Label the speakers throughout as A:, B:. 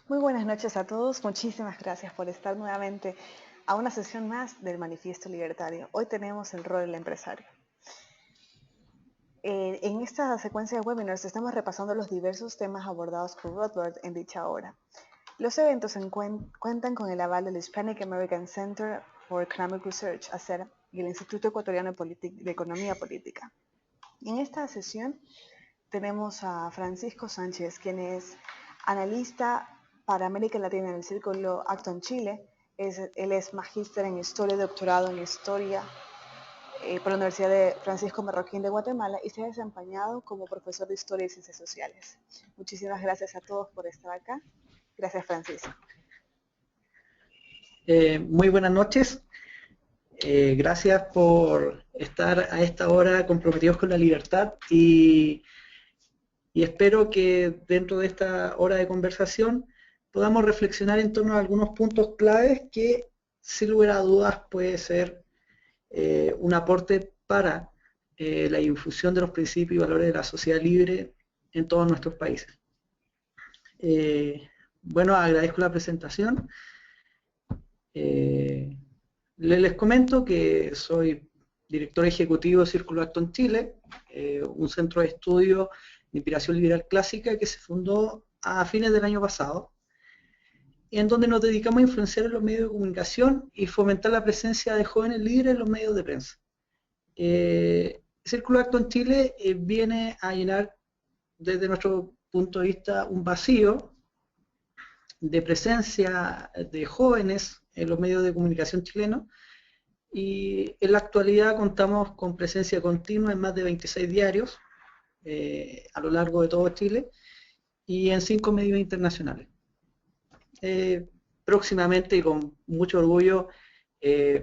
A: Muy buenas noches a todos, muchísimas gracias por estar nuevamente a una sesión más del Manifiesto Libertario. Hoy tenemos el rol del empresario. En esta secuencia de webinars estamos repasando los diversos temas abordados por Rothbard en dicha hora. Los eventos cuentan con el aval del Hispanic American Center for Economic Research, ACER, y el Instituto Ecuatoriano de Economía Política. En esta sesión tenemos a Francisco Sánchez, quien es analista para América Latina en el Círculo Acton Chile. Él es magíster en Historia y doctorado en Historia por la Universidad de Francisco Marroquín de Guatemala y se ha desempeñado como profesor de Historia y Ciencias Sociales. Muchísimas gracias a todos por estar acá. Gracias, Francisco.
B: Muy buenas noches. Gracias por estar a esta hora comprometidos con la libertad y espero que dentro de esta hora de conversación podamos reflexionar en torno a algunos puntos claves que, sin lugar a dudas, puede ser un aporte para la difusión de los principios y valores de la sociedad libre en todos nuestros países. Bueno, agradezco la presentación. Les comento que soy director ejecutivo de Círculo Acton Chile, un centro de estudio de inspiración liberal clásica que se fundó a fines del año pasado, en donde nos dedicamos a influenciar en los medios de comunicación y fomentar la presencia de jóvenes líderes en los medios de prensa. Círculo Acton Chile viene a llenar, desde nuestro punto de vista, un vacío de presencia de jóvenes en los medios de comunicación chilenos, y en la actualidad contamos con presencia continua en más de 26 diarios a lo largo de todo Chile y en 5 medios internacionales. Próximamente y con mucho orgullo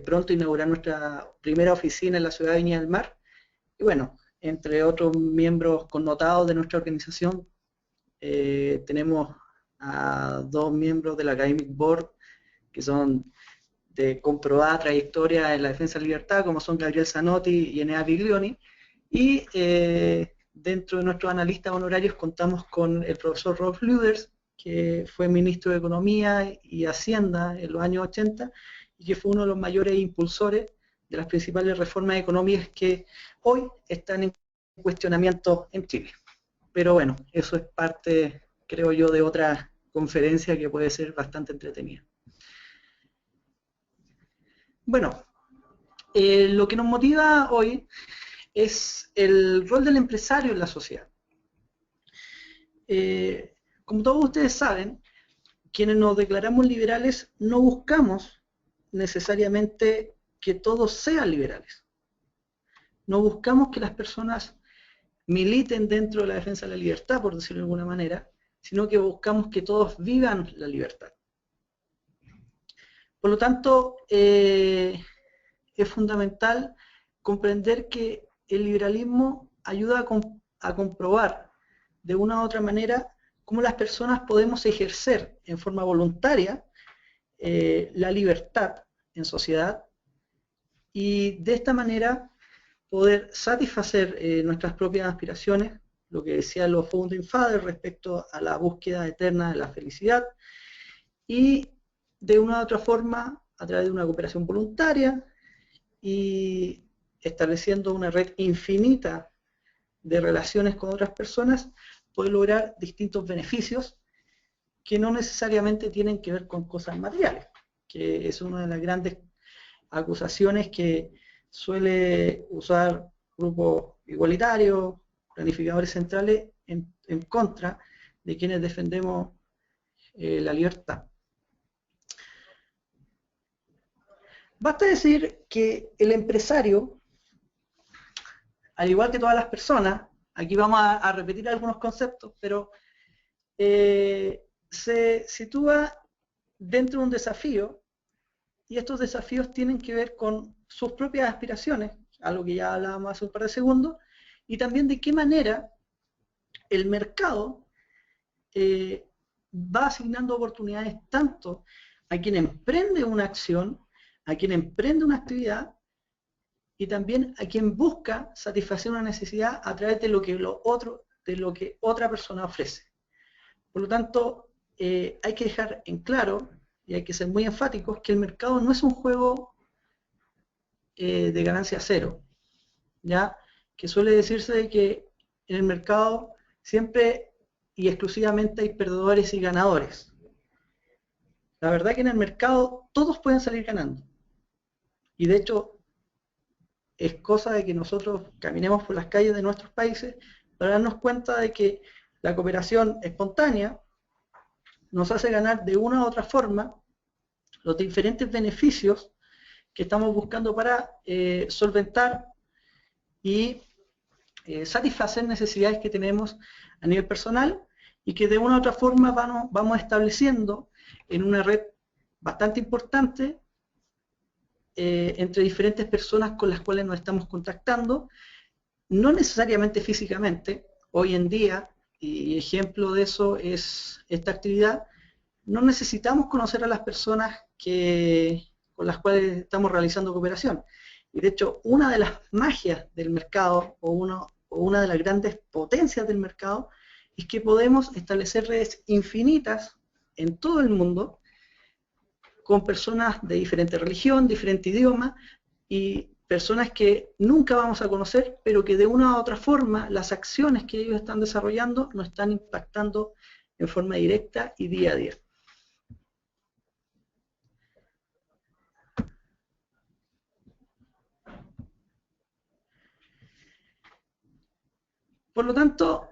B: pronto inaugurar nuestra primera oficina en la ciudad de Viña del Mar, y bueno, entre otros miembros connotados de nuestra organización tenemos a 2 miembros del Academic Board que son de comprobada trayectoria en la defensa de la libertad, como son Gabriel Zanotti y Enea Biglioni, y dentro de nuestros analistas honorarios contamos con el profesor Rolf Luders, que fue ministro de Economía y Hacienda en los años 80 y que fue uno de los mayores impulsores de las principales reformas económicas que hoy están en cuestionamiento en Chile. Pero bueno, eso es parte, creo yo, de otra conferencia que puede ser bastante entretenida. Bueno, lo que nos motiva hoy es el rol del empresario en la sociedad. Como todos ustedes saben, quienes nos declaramos liberales no buscamos necesariamente que todos sean liberales. No buscamos que las personas militen dentro de la defensa de la libertad, por decirlo de alguna manera, sino que buscamos que todos vivan la libertad. Por lo tanto, es fundamental comprender que el liberalismo ayuda a comprobar de una u otra manera cómo las personas podemos ejercer en forma voluntaria la libertad en sociedad y de esta manera poder satisfacer nuestras propias aspiraciones, lo que decían los Founding Fathers respecto a la búsqueda eterna de la felicidad, y de una u otra forma, a través de una cooperación voluntaria y estableciendo una red infinita de relaciones con otras personas, puede lograr distintos beneficios que no necesariamente tienen que ver con cosas materiales, que es una de las grandes acusaciones que suele usar grupos igualitarios, planificadores centrales, en contra de quienes defendemos la libertad. Basta decir que el empresario, al igual que todas las personas, aquí vamos a repetir algunos conceptos, pero se sitúa dentro de un desafío, y estos desafíos tienen que ver con sus propias aspiraciones, algo que ya hablábamos hace un par de segundos, y también de qué manera el mercado va asignando oportunidades tanto a quien emprende una acción, a quien emprende una actividad, y también a quien busca satisfacer una necesidad a través de lo que otra persona ofrece. Por lo tanto, hay que dejar en claro, y hay que ser muy enfáticos, que el mercado no es un juego de ganancia cero, ¿ya? Que suele decirse de que en el mercado siempre y exclusivamente hay perdedores y ganadores. La verdad que en el mercado todos pueden salir ganando. Y de hecho es cosa de que nosotros caminemos por las calles de nuestros países para darnos cuenta de que la cooperación espontánea nos hace ganar de una u otra forma los diferentes beneficios que estamos buscando para solventar y satisfacer necesidades que tenemos a nivel personal y que de una u otra forma vamos estableciendo en una red bastante importante entre diferentes personas con las cuales nos estamos contactando, no necesariamente físicamente. Hoy en día, y ejemplo de eso es esta actividad, no necesitamos conocer a las personas con las cuales estamos realizando cooperación. Y de hecho, una de las magias del mercado, o una de las grandes potencias del mercado, es que podemos establecer redes infinitas en todo el mundo, con personas de diferente religión, diferente idioma, y personas que nunca vamos a conocer, pero que de una u otra forma las acciones que ellos están desarrollando nos están impactando en forma directa y día a día. Por lo tanto,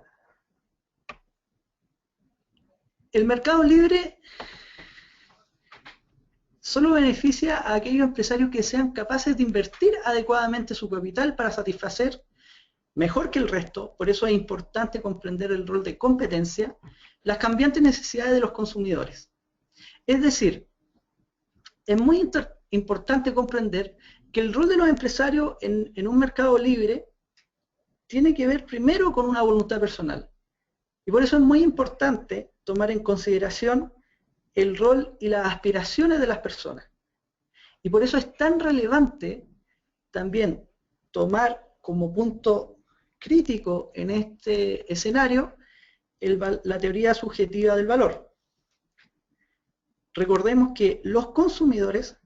B: el mercado libre solo beneficia a aquellos empresarios que sean capaces de invertir adecuadamente su capital para satisfacer mejor que el resto, por eso es importante comprender el rol de competencia, las cambiantes necesidades de los consumidores. Es decir, es muy importante comprender que el rol de los empresarios en un mercado libre tiene que ver primero con una voluntad personal. Y por eso es muy importante tomar en consideración el rol y las aspiraciones de las personas. Y por eso es tan relevante también tomar como punto crítico en este escenario la teoría subjetiva del valor. Recordemos que los consumidores,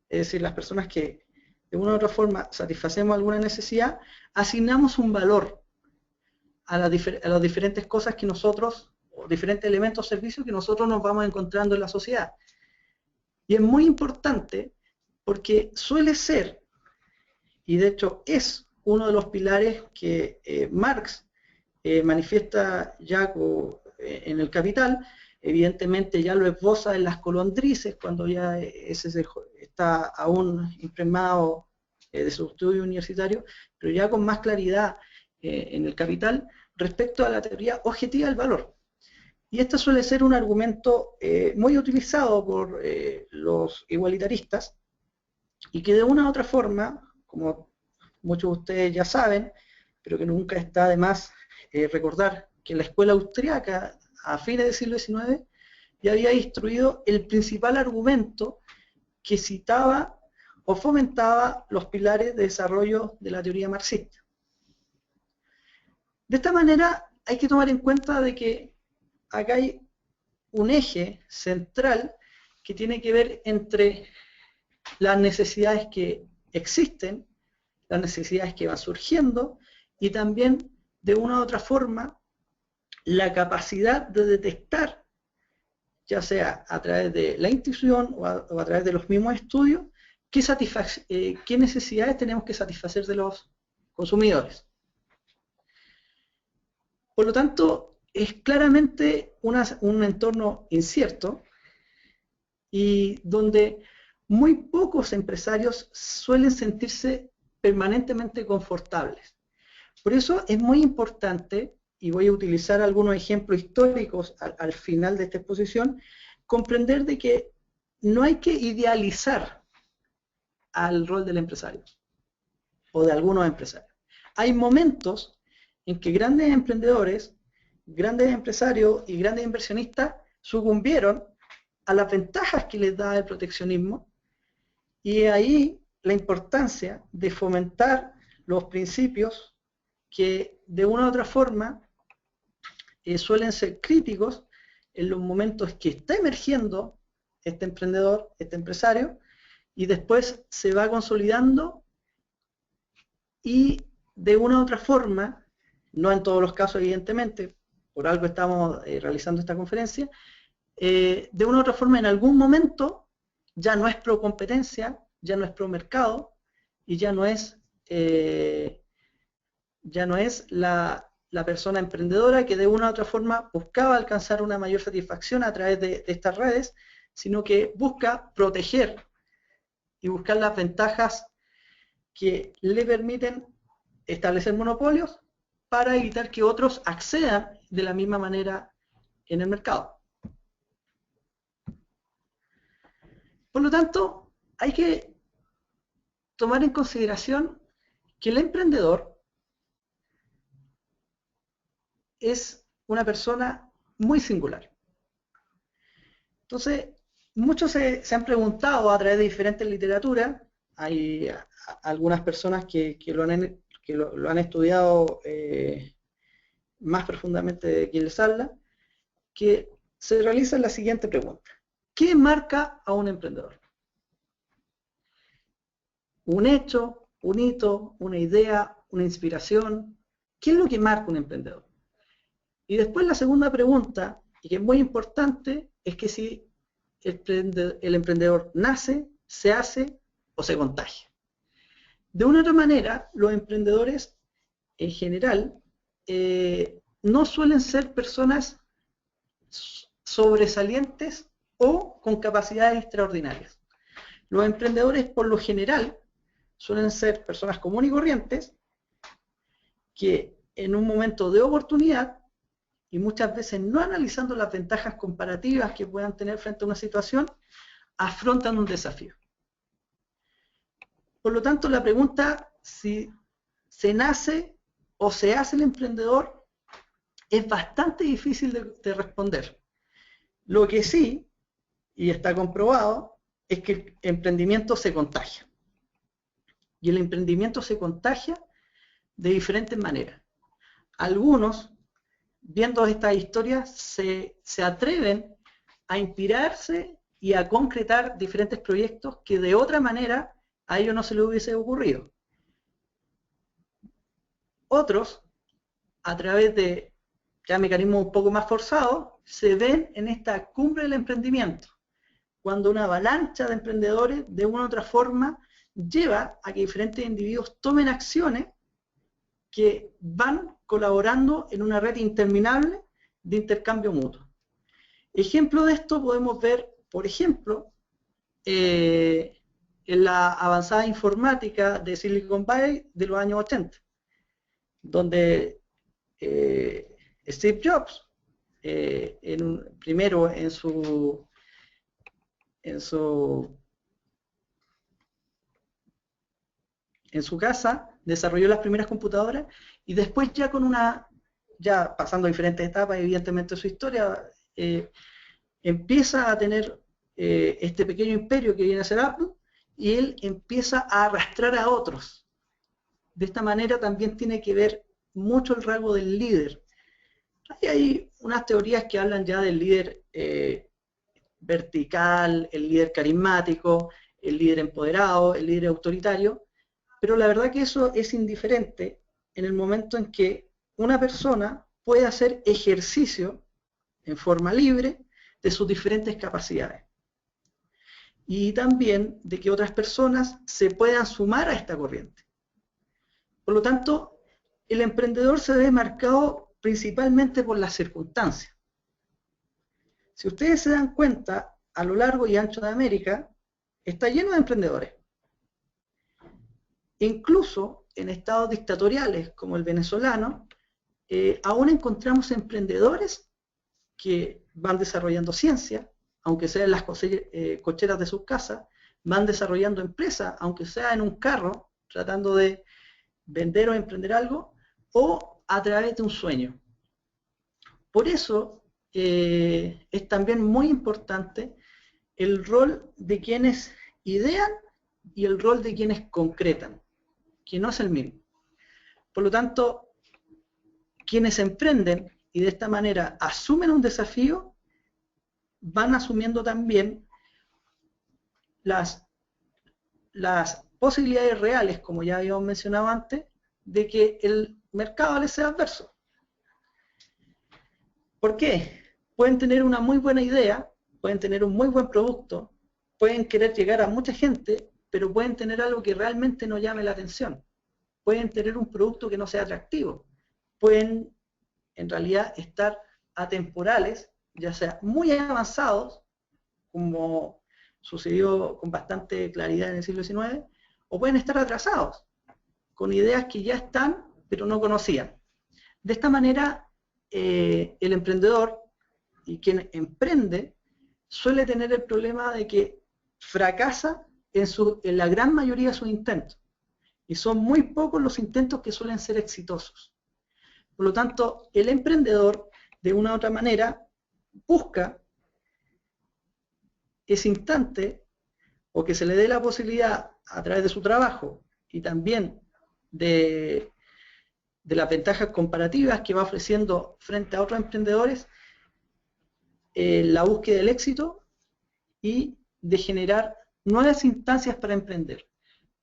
B: es decir, las personas que de una u otra forma satisfacemos alguna necesidad, asignamos un valor a las diferentes cosas que nosotros, o diferentes elementos o servicios que nosotros nos vamos encontrando en la sociedad. Y es muy importante porque suele ser, y de hecho es uno de los pilares que Marx manifiesta ya en el Capital, evidentemente ya lo esboza en Las Colondrices, cuando ya ese está aún impregnado de su estudio universitario, pero ya con más claridad en el Capital, respecto a la teoría objetiva del valor. Y este suele ser un argumento muy utilizado por los igualitaristas, y que de una u otra forma, como muchos de ustedes ya saben, pero que nunca está de más recordar que la escuela austriaca a fines del siglo XIX ya había instruido el principal argumento que citaba o fomentaba los pilares de desarrollo de la teoría marxista. De esta manera hay que tomar en cuenta de que acá hay un eje central que tiene que ver entre las necesidades que existen, las necesidades que van surgiendo, y también de una u otra forma la capacidad de detectar, ya sea a través de la intuición o a través de los mismos estudios, qué necesidades tenemos que satisfacer de los consumidores. Por lo tanto, es claramente un entorno incierto y donde muy pocos empresarios suelen sentirse permanentemente confortables. Por eso es muy importante, y voy a utilizar algunos ejemplos históricos al final de esta exposición, comprender de que no hay que idealizar al rol del empresario o de algunos empresarios. Hay momentos en que grandes emprendedores, grandes empresarios y grandes inversionistas sucumbieron a las ventajas que les da el proteccionismo, y ahí la importancia de fomentar los principios que de una u otra forma suelen ser críticos en los momentos que está emergiendo este emprendedor, este empresario, y después se va consolidando y de una u otra forma, no en todos los casos evidentemente, por algo estamos realizando esta conferencia, de una u otra forma en algún momento ya no es pro competencia, ya no es pro mercado y ya no es la persona emprendedora que de una u otra forma buscaba alcanzar una mayor satisfacción a través de estas redes, sino que busca proteger y buscar las ventajas que le permiten establecer monopolios para evitar que otros accedan de la misma manera en el mercado. Por lo tanto, hay que tomar en consideración que el emprendedor es una persona muy singular. Entonces, muchos se han preguntado a través de diferentes literaturas, hay algunas personas que lo han estudiado más profundamente de quien les habla, que se realiza la siguiente pregunta. ¿Qué marca a un emprendedor? ¿Un hecho, un hito, una idea, una inspiración? ¿Qué es lo que marca un emprendedor? Y después la segunda pregunta, y que es muy importante, es que si el emprendedor nace, se hace o se contagia. De una u otra manera, los emprendedores en general no suelen ser personas sobresalientes o con capacidades extraordinarias. Los emprendedores por lo general suelen ser personas comunes y corrientes que en un momento de oportunidad y muchas veces no analizando las ventajas comparativas que puedan tener frente a una situación, afrontan un desafío. Por lo tanto, la pregunta si se nace o se hace el emprendedor es bastante difícil de responder. Lo que sí, y está comprobado, es que el emprendimiento se contagia. Y el emprendimiento se contagia de diferentes maneras. Algunos, viendo estas historias, se atreven a inspirarse y a concretar diferentes proyectos que de otra manera a ellos no se les hubiese ocurrido. Otros, a través de ya mecanismos un poco más forzados, se ven en esta cumbre del emprendimiento, cuando una avalancha de emprendedores de una u otra forma lleva a que diferentes individuos tomen acciones que van colaborando en una red interminable de intercambio mutuo. Ejemplo de esto podemos ver, por ejemplo, en la avanzada informática de Silicon Valley de los años 80, donde Steve Jobs, primero en su casa, desarrolló las primeras computadoras y después ya pasando diferentes etapas, evidentemente su historia, empieza a tener este pequeño imperio que viene a ser Apple y él empieza a arrastrar a otros. De esta manera también tiene que ver mucho el rasgo del líder. Hay unas teorías que hablan ya del líder vertical, el líder carismático, el líder empoderado, el líder autoritario, pero la verdad que eso es indiferente en el momento en que una persona puede hacer ejercicio en forma libre de sus diferentes capacidades. Y también de que otras personas se puedan sumar a esta corriente. Por lo tanto, el emprendedor se ve marcado principalmente por las circunstancias. Si ustedes se dan cuenta, a lo largo y ancho de América, está lleno de emprendedores. Incluso en estados dictatoriales como el venezolano, aún encontramos emprendedores que van desarrollando ciencia, aunque sea en las cocheras de sus casas, van desarrollando empresas, aunque sea en un carro, tratando de vender o emprender algo, o a través de un sueño. Por eso es también muy importante el rol de quienes idean y el rol de quienes concretan, que no es el mismo. Por lo tanto, quienes emprenden y de esta manera asumen un desafío, van asumiendo también las posibilidades reales, como ya habíamos mencionado antes, de que el mercado les sea adverso. ¿Por qué? Pueden tener una muy buena idea, pueden tener un muy buen producto, pueden querer llegar a mucha gente, pero pueden tener algo que realmente no llame la atención. Pueden tener un producto que no sea atractivo. Pueden, en realidad, estar atemporales, ya sea muy avanzados, como sucedió con bastante claridad en el siglo XIX, o pueden estar atrasados, con ideas que ya están, pero no conocían. De esta manera, el emprendedor y quien emprende suele tener el problema de que fracasa en la gran mayoría de sus intentos. Y son muy pocos los intentos que suelen ser exitosos. Por lo tanto, el emprendedor, de una u otra manera, busca ese instante o que se le dé la posibilidad a través de su trabajo y también de las ventajas comparativas que va ofreciendo frente a otros emprendedores, la búsqueda del éxito y de generar nuevas instancias para emprender.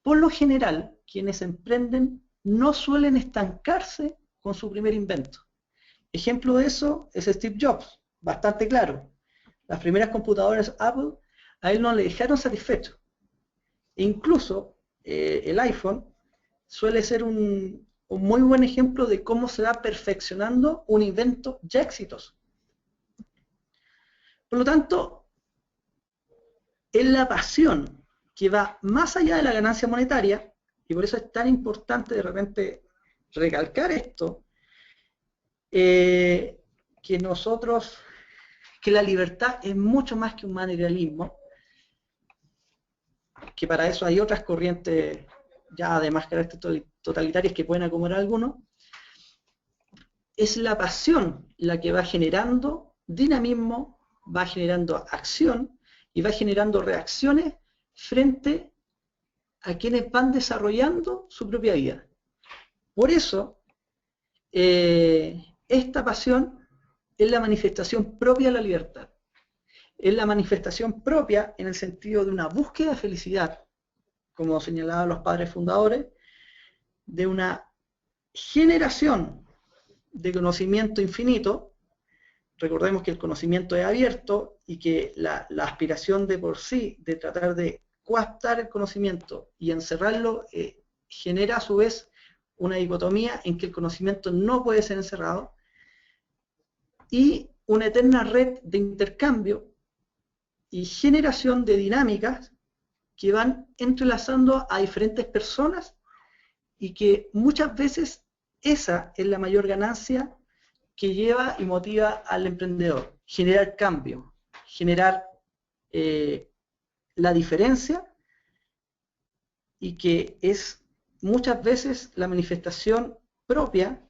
B: Por lo general, quienes emprenden no suelen estancarse con su primer invento. Ejemplo de eso es Steve Jobs, bastante claro. Las primeras computadoras Apple a él no le dejaron satisfecho. E incluso el iPhone suele ser un muy buen ejemplo de cómo se va perfeccionando un invento ya exitoso. Por lo tanto, es la pasión que va más allá de la ganancia monetaria, y por eso es tan importante de repente recalcar esto, que la libertad es mucho más que un materialismo, que para eso hay otras corrientes ya de más carácter totalitarias que pueden acomodar algunos. Es la pasión la que va generando dinamismo, va generando acción y va generando reacciones frente a quienes van desarrollando su propia vida. Por eso, esta pasión es la manifestación propia de la libertad. Es la manifestación propia en el sentido de una búsqueda de felicidad, como señalaban los padres fundadores, de una generación de conocimiento infinito. Recordemos que el conocimiento es abierto y que la aspiración de por sí de tratar de coaptar el conocimiento y encerrarlo genera a su vez una dicotomía en que el conocimiento no puede ser encerrado, y una eterna red de intercambio y generación de dinámicas que van entrelazando a diferentes personas, y que muchas veces esa es la mayor ganancia que lleva y motiva al emprendedor: generar cambio, generar la diferencia, y que es muchas veces la manifestación propia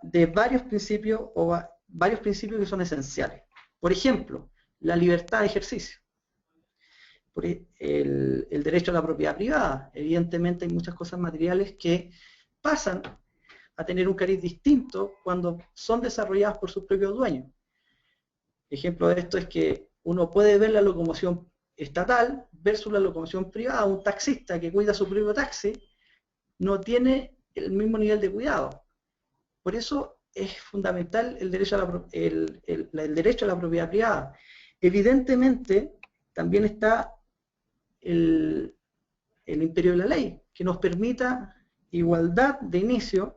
B: de varios principios que son esenciales. Por ejemplo, la libertad de ejercicio, el derecho a la propiedad privada. Evidentemente hay muchas cosas materiales que pasan a tener un cariz distinto cuando son desarrolladas por sus propios dueños. Ejemplo de esto es que uno puede ver la locomoción estatal versus la locomoción privada. Un taxista que cuida su propio taxi no tiene el mismo nivel de cuidado. Por eso es fundamental el derecho a la propiedad privada. Evidentemente, también está el imperio de la ley, que nos permita igualdad de inicio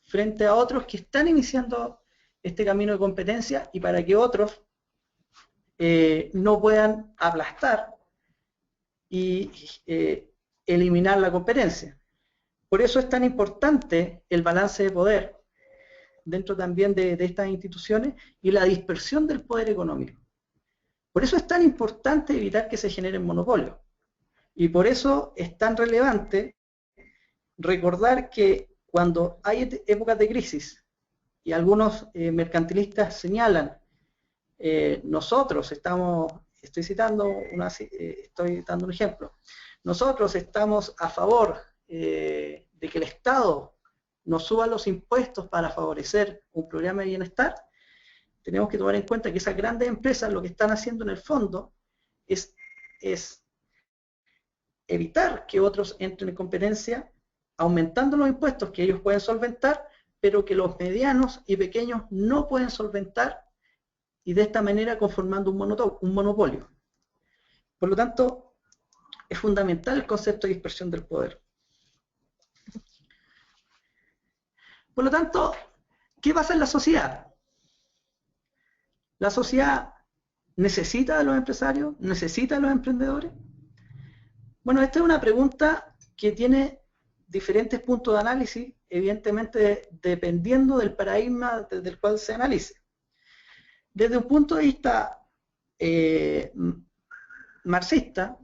B: frente a otros que están iniciando este camino de competencia, y para que otros no puedan aplastar y eliminar la competencia. Por eso es tan importante el balance de poder dentro también de estas instituciones y la dispersión del poder económico. Por eso es tan importante evitar que se generen monopolios. Y por eso es tan relevante recordar que cuando hay épocas de crisis, y algunos mercantilistas señalan, estoy dando un ejemplo, nosotros estamos a favor de que el Estado nos suba los impuestos para favorecer un programa de bienestar, tenemos que tomar en cuenta que esas grandes empresas lo que están haciendo en el fondo es evitar que otros entren en competencia, aumentando los impuestos que ellos pueden solventar, pero que los medianos y pequeños no pueden solventar, y de esta manera conformando un monopolio. Por lo tanto, es fundamental el concepto de dispersión del poder. Por lo tanto, ¿qué pasa en la sociedad? ¿La sociedad necesita de los empresarios? ¿Necesita de los emprendedores? Bueno, esta es una pregunta que tiene diferentes puntos de análisis, evidentemente dependiendo del paradigma desde el cual se analice. Desde un punto de vista marxista,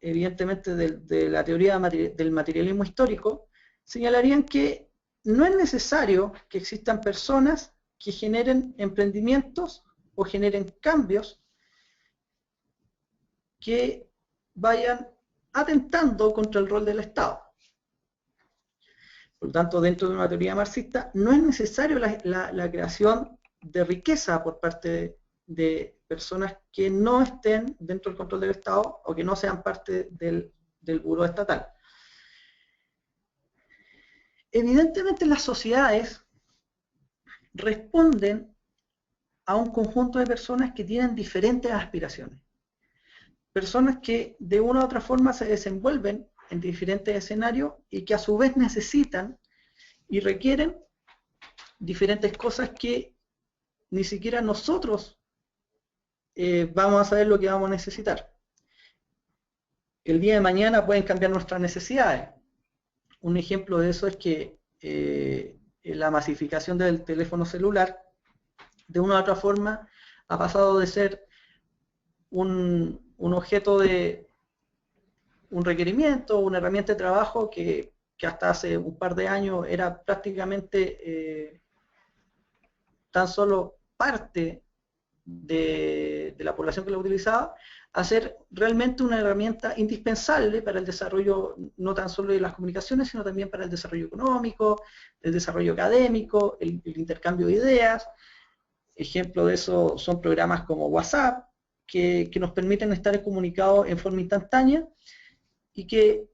B: evidentemente de la teoría del materialismo histórico, señalarían que no es necesario que existan personas que generen emprendimientos o generen cambios que vayan atentando contra el rol del Estado. Por lo tanto, dentro de una teoría marxista, no es necesario la creación de riqueza por parte de personas que no estén dentro del control del Estado o que no sean parte del buró estatal. Evidentemente las sociedades responden a un conjunto de personas que tienen diferentes aspiraciones. Personas que de una u otra forma se desenvuelven en diferentes escenarios y que a su vez necesitan y requieren diferentes cosas que ni siquiera nosotros vamos a saber lo que vamos a necesitar. El día de mañana pueden cambiar nuestras necesidades. Un ejemplo de eso es que la masificación del teléfono celular, de una u otra forma, ha pasado de ser un objeto de un requerimiento, una herramienta de trabajo que hasta hace un par de años era prácticamente tan solo parte de la población que lo utilizaba, a ser realmente una herramienta indispensable para el desarrollo no tan solo de las comunicaciones, sino también para el desarrollo económico, el desarrollo académico, el intercambio de ideas. Ejemplo de eso son programas como WhatsApp, que nos permiten estar comunicados en forma instantánea y que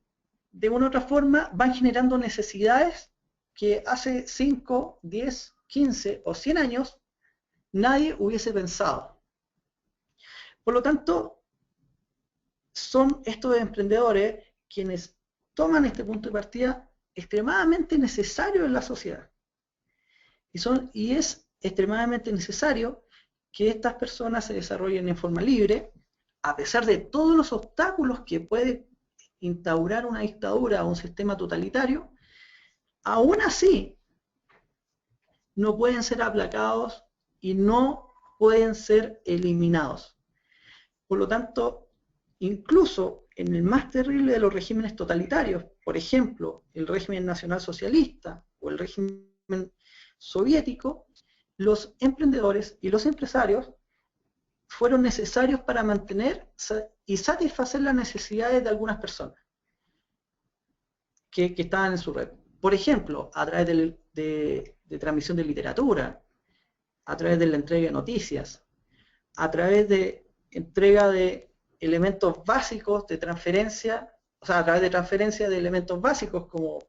B: de una u otra forma van generando necesidades que hace 5, 10, 15 o 100 años nadie hubiese pensado. Por lo tanto, son estos emprendedores quienes toman este punto de partida extremadamente necesario en la sociedad. Y es extremadamente necesario que estas personas se desarrollen en forma libre, a pesar de todos los obstáculos que puede instaurar una dictadura o un sistema totalitario. Aún así, no pueden ser aplacados y no pueden ser eliminados. Por lo tanto, incluso en el más terrible de los regímenes totalitarios, por ejemplo, el régimen nacionalsocialista o el régimen soviético, los emprendedores y los empresarios fueron necesarios para mantener y satisfacer las necesidades de algunas personas que estaban en su red. Por ejemplo, a través de transmisión de literatura, a través de la entrega de noticias, a través de entrega de elementos básicos de transferencia, o sea, a través de transferencia de elementos básicos como,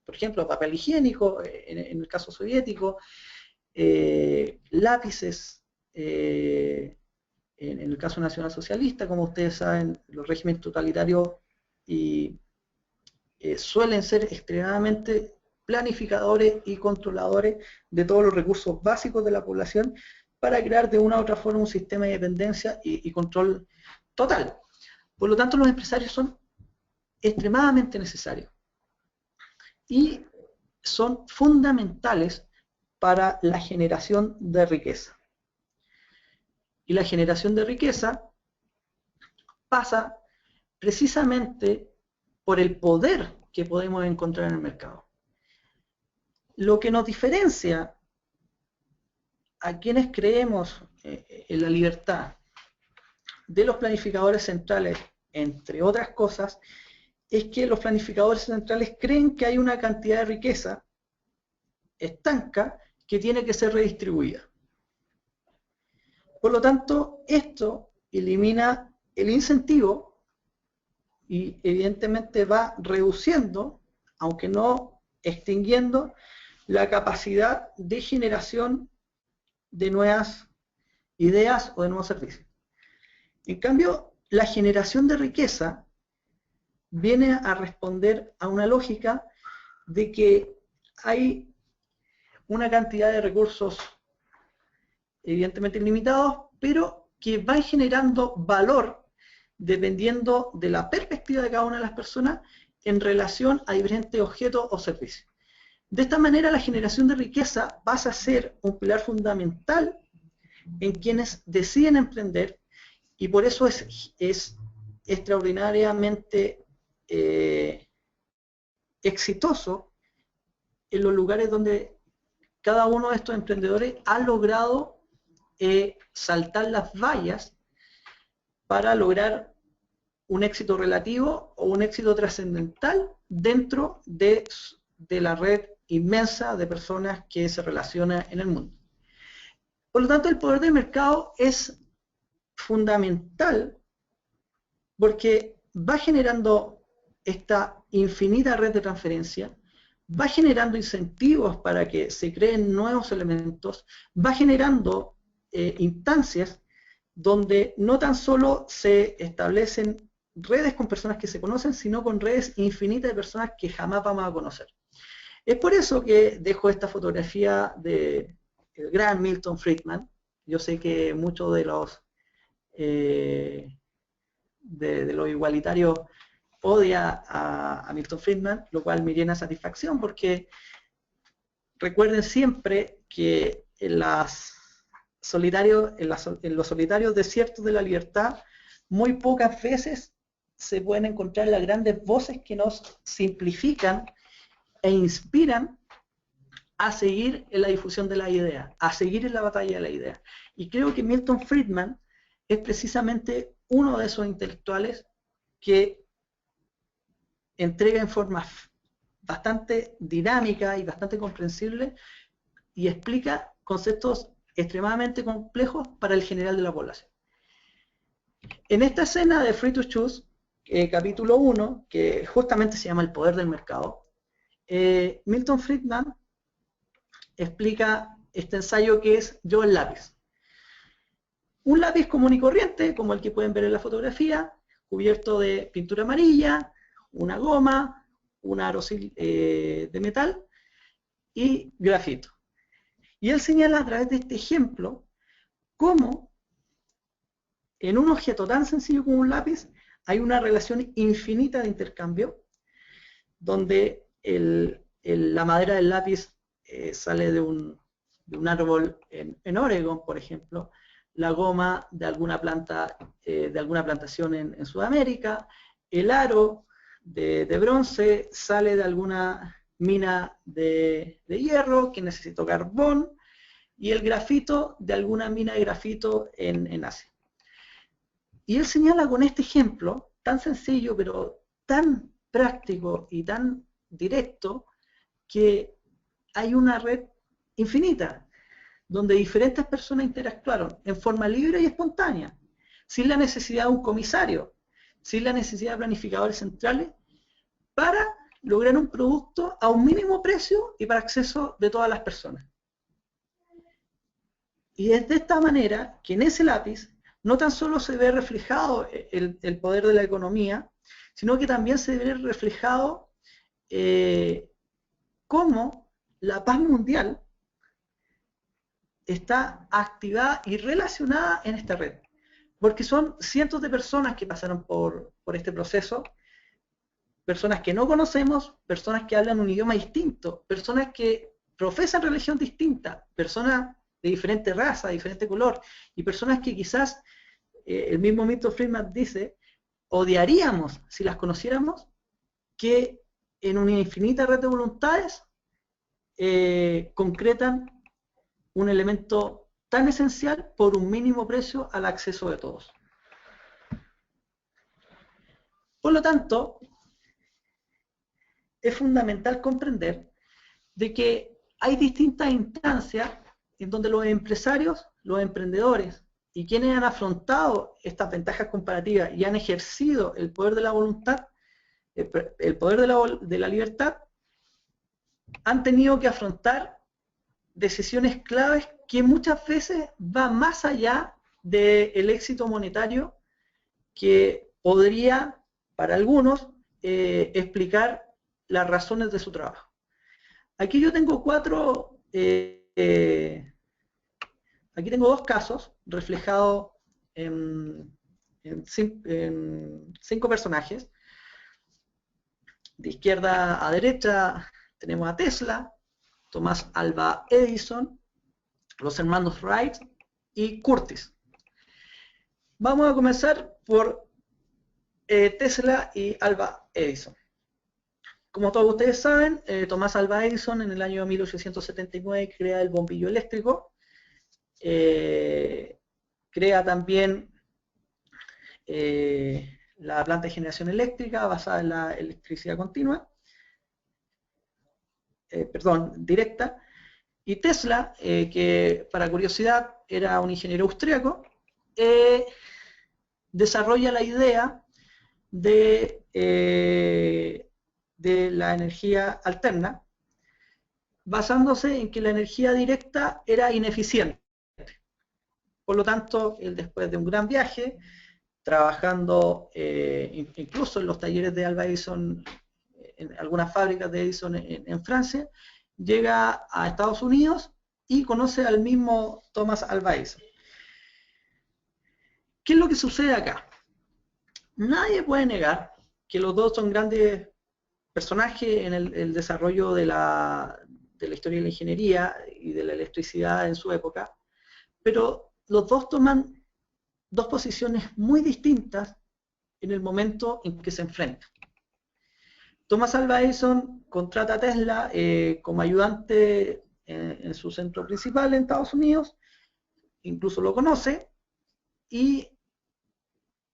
B: por ejemplo, papel higiénico, en el caso soviético, lápices, en el caso nacionalsocialista, como ustedes saben, los regímenes totalitarios suelen ser extremadamente planificadores y controladores de todos los recursos básicos de la población para crear de una u otra forma un sistema de dependencia y control total. Por lo tanto, los empresarios son extremadamente necesarios y son fundamentales para la generación de riqueza. Y la generación de riqueza pasa precisamente por el poder que podemos encontrar en el mercado. Lo que nos diferencia a quienes creemos en la libertad de los planificadores centrales, entre otras cosas, es que los planificadores centrales creen que hay una cantidad de riqueza estanca que tiene que ser redistribuida. Por lo tanto, esto elimina el incentivo y evidentemente va reduciendo, aunque no extinguiendo, la capacidad de generación de nuevas ideas o de nuevos servicios. En cambio, la generación de riqueza viene a responder a una lógica de que hay una cantidad de recursos evidentemente ilimitados, pero que van generando valor dependiendo de la perspectiva de cada una de las personas en relación a diferentes objetos o servicios. De esta manera, la generación de riqueza pasa a ser un pilar fundamental en quienes deciden emprender, y por eso es extraordinariamente exitoso en los lugares donde cada uno de estos emprendedores ha logrado saltar las vallas para lograr un éxito relativo o un éxito trascendental dentro de la red inmensa de personas que se relaciona en el mundo. Por lo tanto, el poder del mercado es fundamental porque va generando esta infinita red de transferencia, va generando incentivos para que se creen nuevos elementos, va generando instancias donde no tan solo se establecen redes con personas que se conocen, sino con redes infinitas de personas que jamás vamos a conocer. Es por eso que dejo esta fotografía del gran Milton Friedman. Yo sé que muchos de los igualitarios odia a Milton Friedman, lo cual me llena de satisfacción porque recuerden siempre que en los solitarios desiertos de la libertad muy pocas veces se pueden encontrar las grandes voces que nos simplifican e inspiran a seguir en la difusión de la idea, a seguir en la batalla de la idea. Y creo que Milton Friedman es precisamente uno de esos intelectuales que entrega en forma bastante dinámica y bastante comprensible y explica conceptos extremadamente complejos para el general de la población. En esta escena de Free to Choose, capítulo 1, que justamente se llama El poder del mercado, Milton Friedman explica este ensayo que es Yo el lápiz. Un lápiz común y corriente, como el que pueden ver en la fotografía, cubierto de pintura amarilla, una goma, un aro de metal y grafito. Y él señala a través de este ejemplo cómo en un objeto tan sencillo como un lápiz hay una relación infinita de intercambio, donde la madera del lápiz sale de un árbol en Oregon, por ejemplo, la goma de alguna planta, de alguna plantación en Sudamérica, el aro de bronce sale de alguna mina de hierro que necesitó carbón, y el grafito de alguna mina de grafito en Asia. Y él señala con este ejemplo, tan sencillo pero tan práctico y tan directo, que hay una red infinita, donde diferentes personas interactuaron en forma libre y espontánea, sin la necesidad de un comisario, sin la necesidad de planificadores centrales, para lograr un producto a un mínimo precio y para acceso de todas las personas. Y es de esta manera que en ese lápiz no tan solo se ve reflejado el poder de la economía, sino que también se ve reflejado cómo la paz mundial está activada y relacionada en esta red. Porque son cientos de personas que pasaron por este proceso, personas que no conocemos, personas que hablan un idioma distinto, personas que profesan religión distinta, personas de diferente raza, de diferente color, y personas que quizás, el mismo Milton Friedman dice, odiaríamos si las conociéramos, que en una infinita red de voluntades concretan un elemento tan esencial por un mínimo precio al acceso de todos. Por lo tanto, es fundamental comprender de que hay distintas instancias en donde los empresarios, los emprendedores y quienes han afrontado estas ventajas comparativas y han ejercido el poder de la voluntad, el poder de la libertad, han tenido que afrontar decisiones claves que muchas veces van más allá del éxito monetario que podría, para algunos, explicar las razones de su trabajo. Aquí yo tengo aquí tengo dos casos reflejados en 5 personajes. De izquierda a derecha tenemos a Tesla, Thomas Alva Edison, los hermanos Wright y Curtis. Vamos a comenzar por Tesla y Alva Edison. Como todos ustedes saben, Thomas Alva Edison en el año 1879 crea el bombillo eléctrico, crea también la planta de generación eléctrica basada en la electricidad continua, directa, y Tesla, que para curiosidad era un ingeniero austríaco, desarrolla la idea de la energía alterna, basándose en que la energía directa era ineficiente. Por lo tanto, él, después de un gran viaje, trabajando incluso en los talleres de Alva Edison, en algunas fábricas de Edison en Francia, llega a Estados Unidos y conoce al mismo Thomas Alva Edison. ¿Qué es lo que sucede acá? Nadie puede negar que los dos son grandes personajes en el desarrollo de la historia de la ingeniería y de la electricidad en su época, pero los dos toman dos posiciones muy distintas en el momento en que se enfrentan. Thomas Alva Edison contrata a Tesla como ayudante en su centro principal en Estados Unidos, incluso lo conoce, y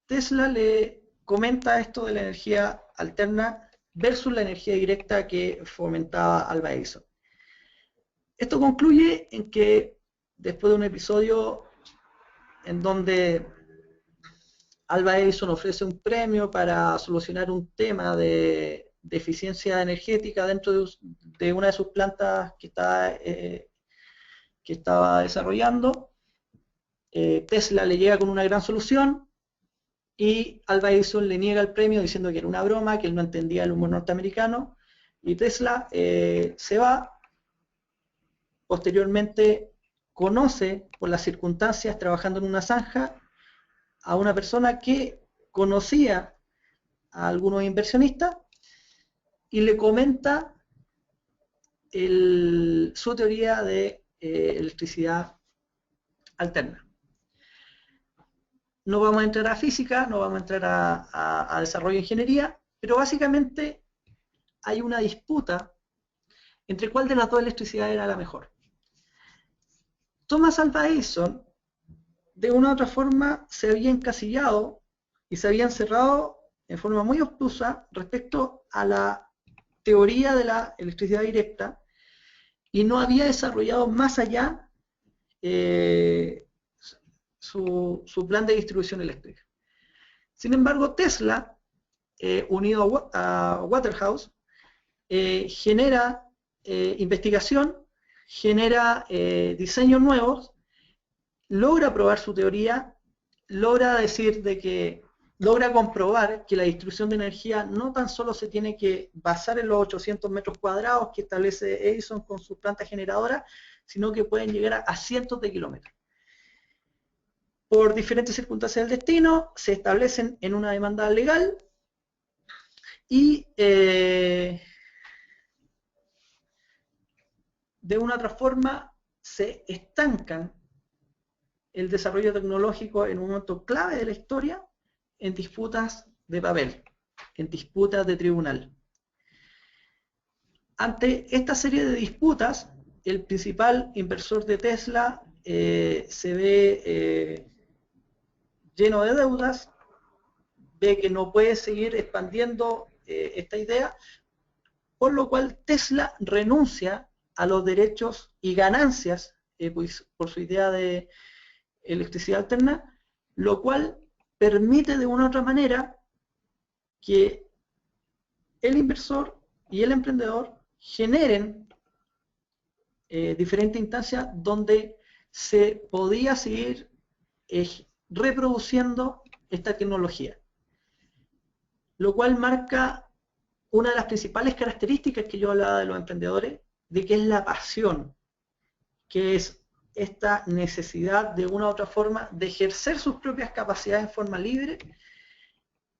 B: Tesla le comenta esto de la energía alterna versus la energía directa que fomentaba Alva Edison. Esto concluye en que después de un episodio en donde Alva Edison ofrece un premio para solucionar un tema de eficiencia energética dentro de una de sus plantas que estaba desarrollando, Tesla le llega con una gran solución y Alva Edison le niega el premio diciendo que era una broma, que él no entendía el humor norteamericano, y Tesla se va. Posteriormente conoce, por las circunstancias, trabajando en una zanja, a una persona que conocía a algunos inversionistas y le comenta su teoría de electricidad alterna. No vamos a entrar a física, no vamos a entrar a desarrollo de ingeniería, pero básicamente hay una disputa entre cuál de las dos electricidades era la mejor. Thomas Alva Edison, de una u otra forma, se había encasillado y se había encerrado en forma muy obtusa respecto a la teoría de la electricidad directa y no había desarrollado más allá su plan de distribución eléctrica. Sin embargo, Tesla, unido a Waterhouse, genera investigación, genera diseños nuevos, logra probar su teoría, logra comprobar que la distribución de energía no tan solo se tiene que basar en los 800 metros cuadrados que establece Edison con sus plantas generadoras, sino que pueden llegar a cientos de kilómetros. Por diferentes circunstancias del destino, se establecen en una demanda legal y de una u otra forma se estancan el desarrollo tecnológico en un momento clave de la historia en disputas de papel, en disputas de tribunal. Ante esta serie de disputas, el principal inversor de Tesla se ve lleno de deudas, ve que no puede seguir expandiendo esta idea, por lo cual Tesla renuncia a los derechos y ganancias pues, por su idea de electricidad alterna, lo cual permite de una u otra manera que el inversor y el emprendedor generen diferentes instancias donde se podía seguir reproduciendo esta tecnología, lo cual marca una de las principales características que yo hablaba de los emprendedores, de que es la pasión, que es esta necesidad de una u otra forma de ejercer sus propias capacidades en forma libre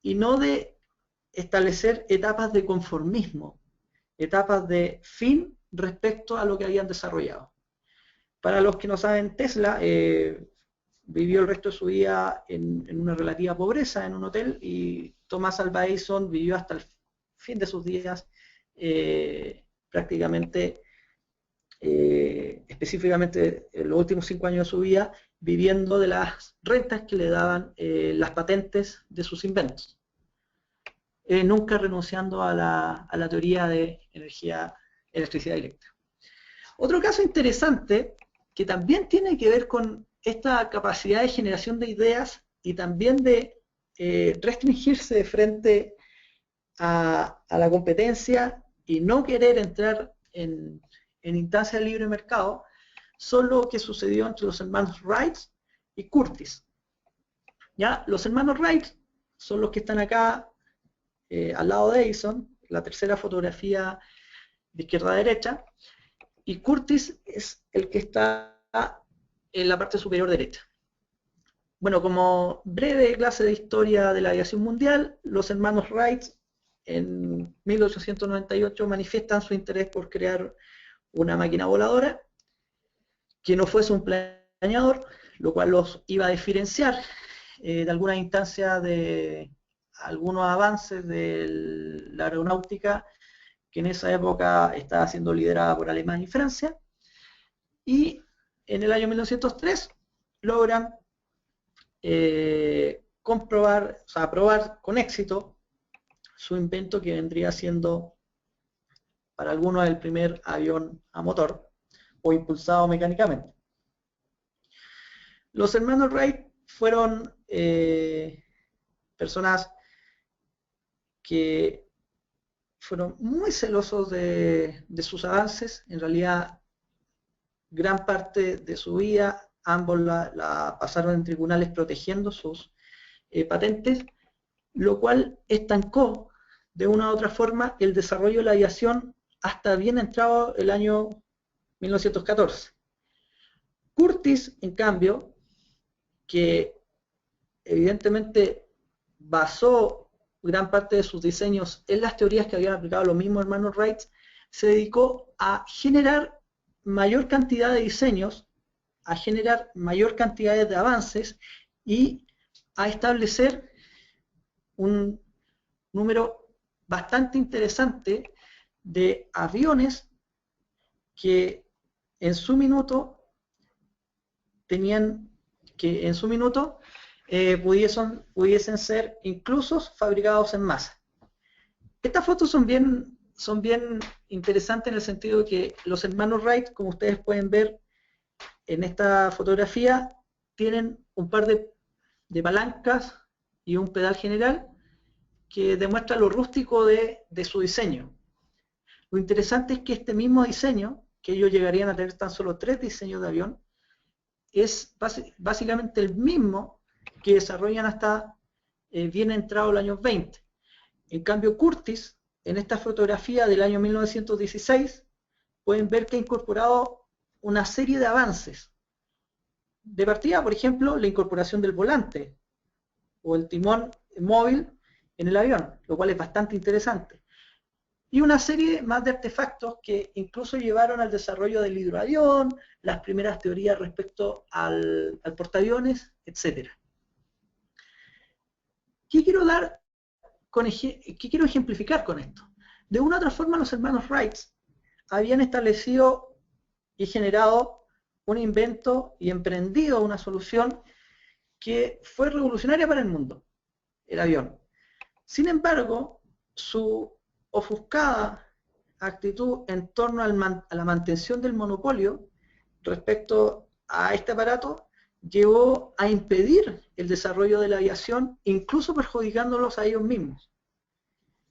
B: y no de establecer etapas de conformismo, etapas de fin respecto a lo que habían desarrollado. Para los que no saben, Tesla vivió el resto de su vida en una relativa pobreza en un hotel, y Thomas Alva Edison vivió hasta el fin de sus días prácticamente, específicamente en los últimos 5 años de su vida, viviendo de las rentas que le daban las patentes de sus inventos. Nunca renunciando a la teoría de electricidad eléctrica. Otro caso interesante que también tiene que ver con esta capacidad de generación de ideas y también de restringirse frente a la competencia y no querer entrar en instancias de libre mercado, son lo que sucedió entre los hermanos Wright y Curtis. ¿Ya? Los hermanos Wright son los que están acá al lado de Edison, la tercera fotografía de izquierda a derecha, y Curtis es el que está en la parte superior derecha. Bueno, como breve clase de historia de la aviación mundial, los hermanos Wright en 1898 manifiestan su interés por crear una máquina voladora que no fuese un planeador, lo cual los iba a diferenciar de alguna instancia de algunos avances de la aeronáutica que en esa época estaba siendo liderada por Alemania y Francia. Y en el año 1903 logran probar con éxito su invento, que vendría siendo para algunos el primer avión a motor o impulsado mecánicamente. Los hermanos Wright fueron personas que fueron muy celosos de sus avances. En realidad, gran parte de su vida ambos la pasaron en tribunales protegiendo sus patentes, lo cual estancó de una u otra forma el desarrollo de la aviación hasta bien entrado el año 1914. Curtis, en cambio, que evidentemente basó gran parte de sus diseños en las teorías que habían aplicado los mismos hermanos Wright, se dedicó a generar mayor cantidad de diseños, a generar mayor cantidad de avances y a establecer un número bastante interesante de aviones que en su minuto pudiesen ser incluso fabricados en masa. Estas fotos son bien interesantes en el sentido de que los hermanos Wright, como ustedes pueden ver en esta fotografía, tienen un par de palancas y un pedal general que demuestra lo rústico de su diseño. Lo interesante es que este mismo diseño, que ellos llegarían a tener tan solo 3 diseños de avión, es básicamente el mismo que desarrollan hasta bien entrado el año 20. En cambio, Curtis, en esta fotografía del año 1916, pueden ver que ha incorporado una serie de avances. De partida, por ejemplo, la incorporación del volante o el timón móvil en el avión, lo cual es bastante interesante. Y una serie más de artefactos que incluso llevaron al desarrollo del hidroavión, las primeras teorías respecto al portaaviones, etc. ¿Qué quiero ejemplificar con esto? De una u otra forma, los hermanos Wright habían establecido y generado un invento y emprendido una solución que fue revolucionaria para el mundo, el avión. Sin embargo, su ofuscada actitud en torno a la mantención del monopolio respecto a este aparato llevó a impedir el desarrollo de la aviación, incluso perjudicándolos a ellos mismos.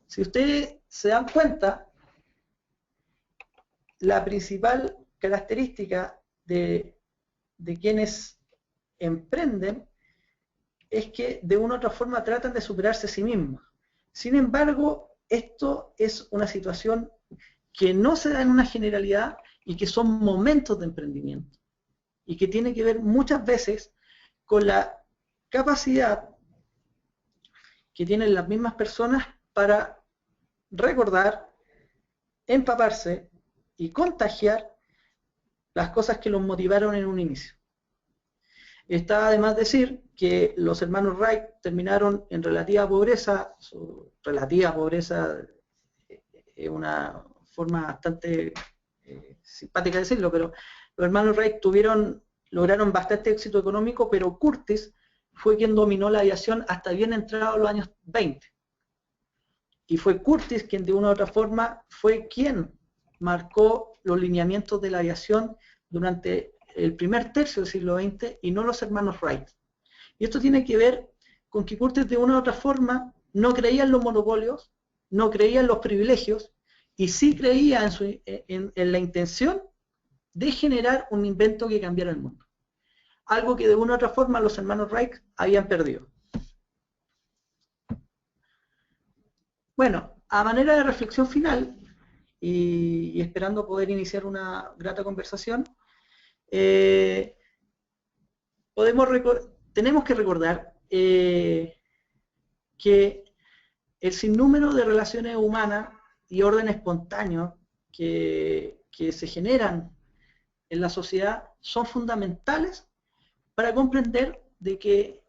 B: Si ustedes se dan cuenta, la principal característica de quienes emprenden es que de una u otra forma tratan de superarse a sí mismos. Sin embargo, esto es una situación que no se da en una generalidad y que son momentos de emprendimiento y que tiene que ver muchas veces con la capacidad que tienen las mismas personas para recordar, empaparse y contagiar las cosas que los motivaron en un inicio. Está además decir que los hermanos Wright terminaron en relativa pobreza. Su relativa pobreza es una forma bastante simpática de decirlo, pero los hermanos Wright lograron bastante éxito económico, pero Curtiss fue quien dominó la aviación hasta bien entrados los años 20. Y fue Curtiss quien de una u otra forma fue quien marcó los lineamientos de la aviación durante el primer tercio del siglo XX y no los hermanos Wright. Y esto tiene que ver con que Curtiss de una u otra forma no creía en los monopolios, no creía en los privilegios y sí creía en la intención de generar un invento que cambiara el mundo. Algo que de una u otra forma los hermanos Wright habían perdido. Bueno, a manera de reflexión final y esperando poder iniciar una grata conversación, tenemos que recordar que el sinnúmero de relaciones humanas y orden espontáneo que se generan en la sociedad son fundamentales para comprender de que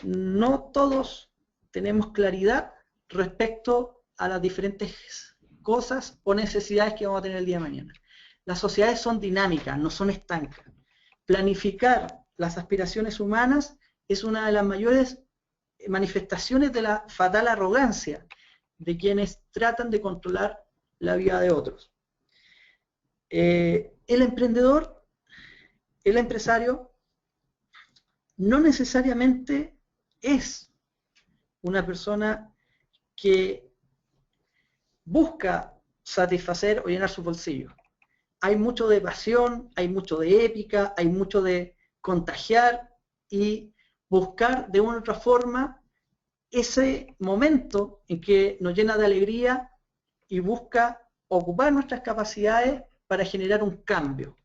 B: no todos tenemos claridad respecto a las diferentes cosas o necesidades que vamos a tener el día de mañana. Las sociedades son dinámicas, no son estancas. Planificar las aspiraciones humanas es una de las mayores manifestaciones de la fatal arrogancia de quienes tratan de controlar la vida de otros. El emprendedor, el empresario, no necesariamente es una persona que busca satisfacer o llenar su bolsillo. Hay mucho de pasión, hay mucho de épica, hay mucho de contagiar y buscar de una u otra forma ese momento en que nos llena de alegría y busca ocupar nuestras capacidades para generar un cambio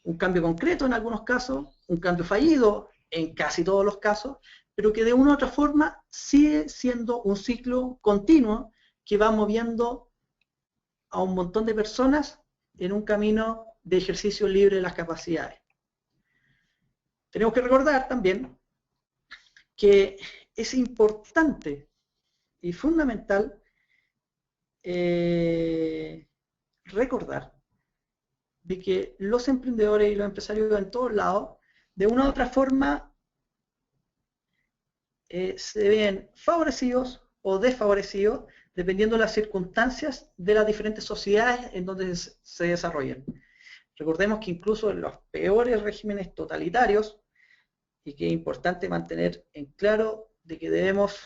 B: concreto en algunos casos, un cambio fallido en casi todos los casos, pero que de una u otra forma sigue siendo un ciclo continuo que va moviendo a un montón de personas en un camino de ejercicio libre de las capacidades. Tenemos que recordar también que es importante y fundamental recordar de que los emprendedores y los empresarios en todos lados, de una u otra forma, se ven favorecidos o desfavorecidos dependiendo de las circunstancias de las diferentes sociedades en donde se desarrollan. Recordemos que incluso en los peores regímenes totalitarios, y que es importante mantener en claro de que debemos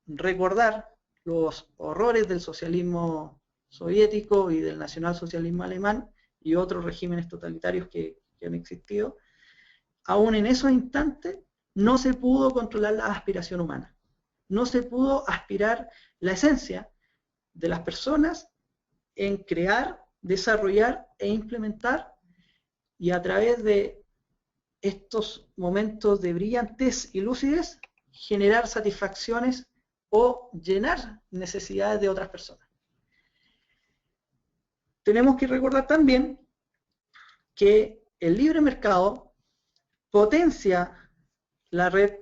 B: recordar los horrores del socialismo soviético y del nacionalsocialismo alemán y otros regímenes totalitarios que han existido, aún en esos instantes no se pudo controlar la aspiración humana. No se pudo aspirar la esencia de las personas en crear, desarrollar e implementar, y a través de estos momentos de brillantez y lucidez generar satisfacciones o llenar necesidades de otras personas. Tenemos que recordar también que el libre mercado potencia la red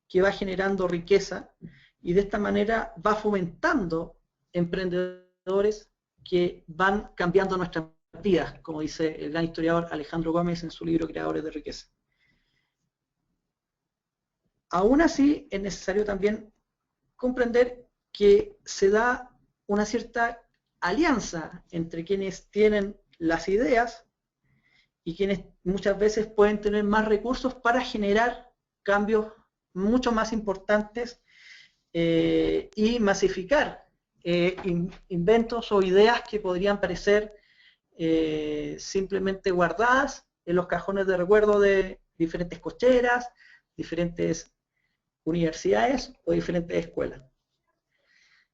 B: que va generando riqueza y de esta manera va fomentando emprendedores que van cambiando nuestras vidas, como dice el gran historiador Alejandro Gómez en su libro Creadores de Riqueza. Aún así, es necesario también comprender que se da una cierta alianza entre quienes tienen las ideas y quienes muchas veces pueden tener más recursos para generar cambios mucho más importantes y masificar inventos o ideas que podrían parecer simplemente guardadas en los cajones de recuerdo de diferentes cocheras, diferentes universidades o diferentes escuelas.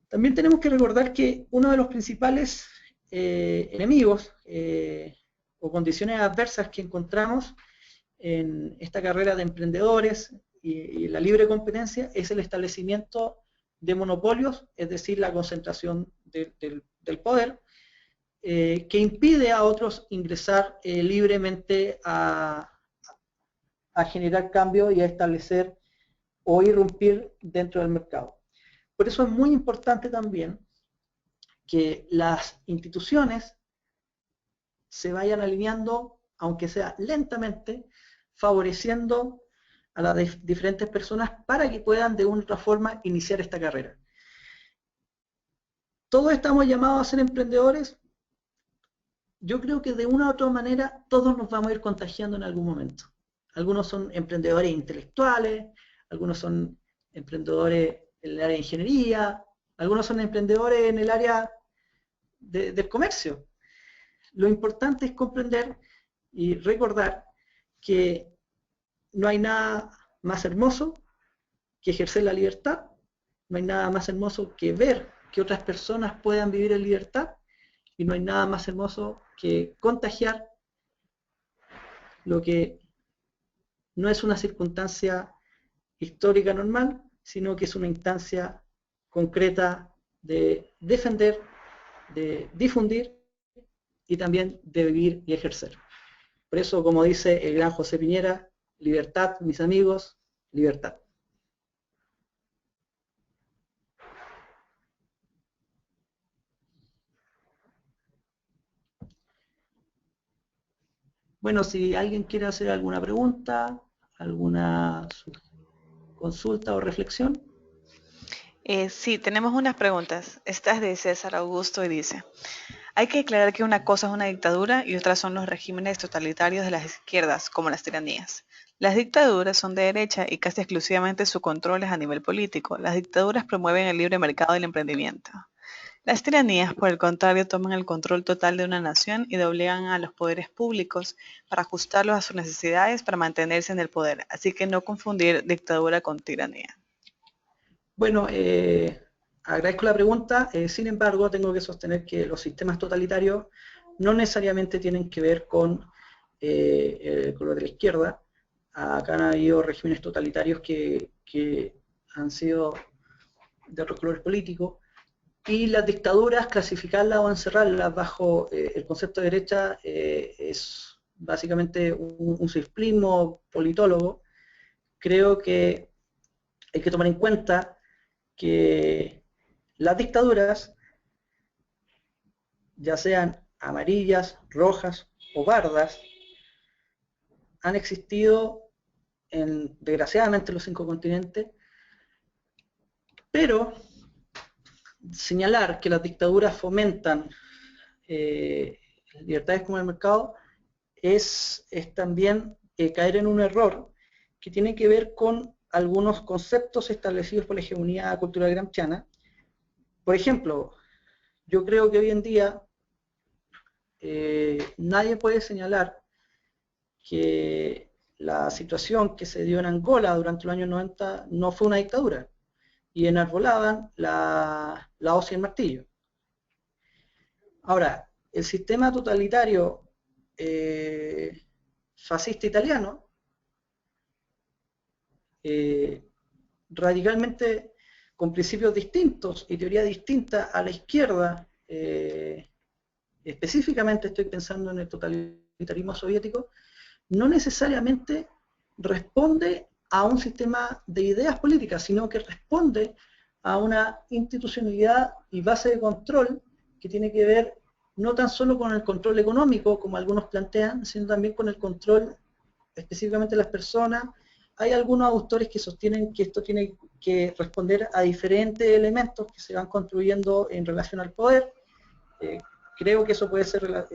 B: También tenemos que recordar que uno de los principales enemigos o condiciones adversas que encontramos en esta carrera de emprendedores y la libre competencia es el establecimiento de monopolios, es decir, la concentración del poder, que impide a otros ingresar libremente a generar cambios y a establecer o irrumpir dentro del mercado. Por eso es muy importante también que las instituciones se vayan alineando, aunque sea lentamente, favoreciendo a las diferentes personas para que puedan de una u otra forma iniciar esta carrera. ¿Todos estamos llamados a ser emprendedores? Yo creo que de una u otra manera todos nos vamos a ir contagiando en algún momento. Algunos son emprendedores intelectuales, algunos son emprendedores en el área de ingeniería, algunos son emprendedores en el área del comercio. Lo importante es comprender y recordar que no hay nada más hermoso que ejercer la libertad, no hay nada más hermoso que ver que otras personas puedan vivir en libertad y no hay nada más hermoso que contagiar lo que no es una circunstancia histórica normal, sino que es una instancia concreta de defender, de difundir y también de vivir y ejercer. Por eso, como dice el gran José Piñera, libertad, mis amigos, libertad. Bueno, si alguien quiere hacer alguna pregunta, alguna consulta o reflexión.
A: Sí, tenemos unas preguntas. Esta es de César Augusto y dice: hay que aclarar que una cosa es una dictadura y otra son los regímenes totalitarios de las izquierdas, como las tiranías. Las dictaduras son de derecha y casi exclusivamente su control es a nivel político. Las dictaduras promueven el libre mercado y el emprendimiento. Las tiranías, por el contrario, toman el control total de una nación y obligan a los poderes públicos para ajustarlos a sus necesidades para mantenerse en el poder. Así que no confundir dictadura con tiranía.
B: Bueno, agradezco la pregunta, sin embargo tengo que sostener que los sistemas totalitarios no necesariamente tienen que ver con el color de la izquierda. Acá han habido regímenes totalitarios que han sido de otros colores políticos, y las dictaduras, clasificarlas o encerrarlas bajo el concepto de derecha es básicamente un simplismo politólogo. Creo que hay que tomar en cuenta que las dictaduras, ya sean amarillas, rojas o pardas, han existido desgraciadamente en los 5 continentes, pero señalar que las dictaduras fomentan libertades como el mercado es también caer en un error que tiene que ver con algunos conceptos establecidos por la hegemonía cultural gramsciana. Por ejemplo, yo creo que hoy en día nadie puede señalar que la situación que se dio en Angola durante los años 90 no fue una dictadura, y enarbolaban la hoz y el martillo. Ahora, el sistema totalitario fascista italiano, radicalmente con principios distintos y teoría distinta a la izquierda, específicamente estoy pensando en el totalitarismo soviético, no necesariamente responde a un sistema de ideas políticas, sino que responde a una institucionalidad y base de control que tiene que ver no tan solo con el control económico, como algunos plantean, sino también con el control específicamente de las personas. Hay algunos autores que sostienen que esto tiene que responder a diferentes elementos que se van construyendo en relación al poder. Creo que eso puede ser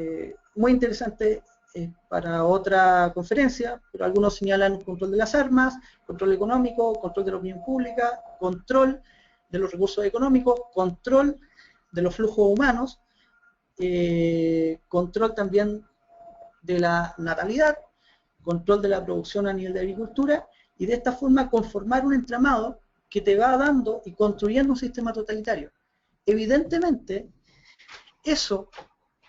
B: muy interesante para otra conferencia, pero algunos señalan control de las armas, control económico, control de la opinión pública, control de los recursos económicos, control de los flujos humanos, control también de la natalidad, control de la producción a nivel de agricultura, y de esta forma conformar un entramado que te va dando y construyendo un sistema totalitario. Evidentemente, eso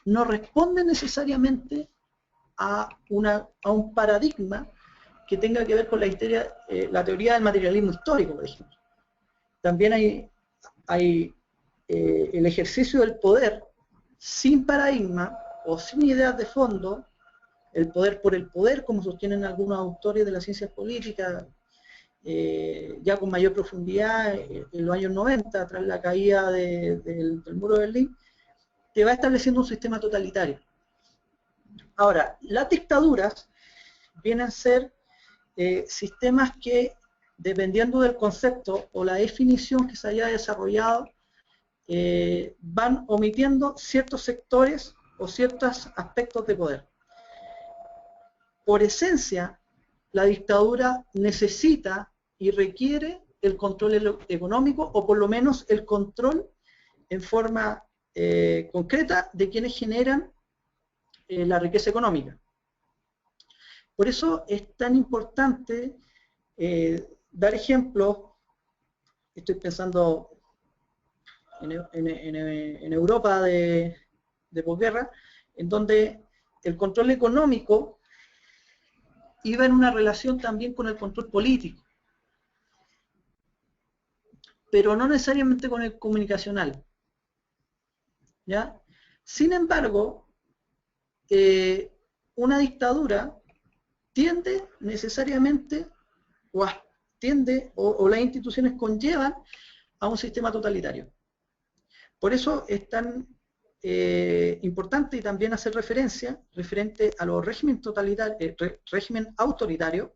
B: no responde necesariamente a un paradigma que tenga que ver con la teoría del materialismo histórico, por ejemplo. También hay el ejercicio del poder sin paradigma o sin ideas de fondo, el poder por el poder, como sostienen algunos autores de las ciencias políticas, ya con mayor profundidad en los años 90, tras la caída del muro de Berlín, te va estableciendo un sistema totalitario. Ahora, las dictaduras vienen a ser sistemas que, dependiendo del concepto o la definición que se haya desarrollado, van omitiendo ciertos sectores o ciertos aspectos de poder. Por esencia, la dictadura necesita y requiere el control económico, o por lo menos el control en forma concreta de quienes generan la riqueza económica. Por eso es tan importante dar ejemplos. Estoy pensando en Europa de posguerra, en donde el control económico iba en una relación también con el control político, pero no necesariamente con el comunicacional, ¿ya? Sin embargo, una dictadura tiende necesariamente, o las instituciones conllevan a un sistema totalitario. Por eso es tan importante y también hacer referencia referente a los regímenes totalitarios, régimen autoritario,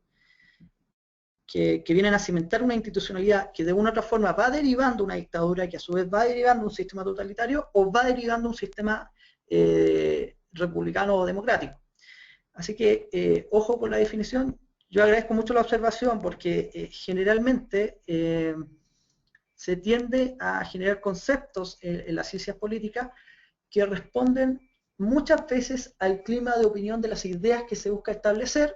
B: que vienen a cimentar una institucionalidad que de una u otra forma va derivando una dictadura, que a su vez va derivando un sistema totalitario, o va derivando un sistema republicano o democrático. Así que, ojo con la definición. Yo agradezco mucho la observación, porque generalmente se tiende a generar conceptos en las ciencias políticas que responden muchas veces al clima de opinión de las ideas que se busca establecer,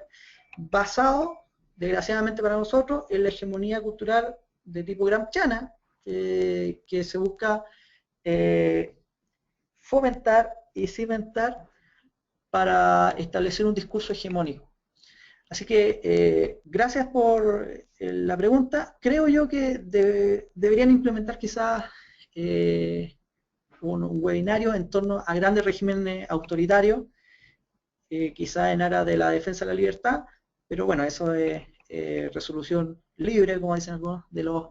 B: basado, desgraciadamente para nosotros, en la hegemonía cultural de tipo gramsciana, que se busca fomentar y cimentar para establecer un discurso hegemónico. Así que, gracias por la pregunta. Creo yo que deberían implementar quizás un webinario en torno a grandes regímenes autoritarios, quizás en aras de la defensa de la libertad, pero bueno, eso es resolución libre, como dicen algunos de los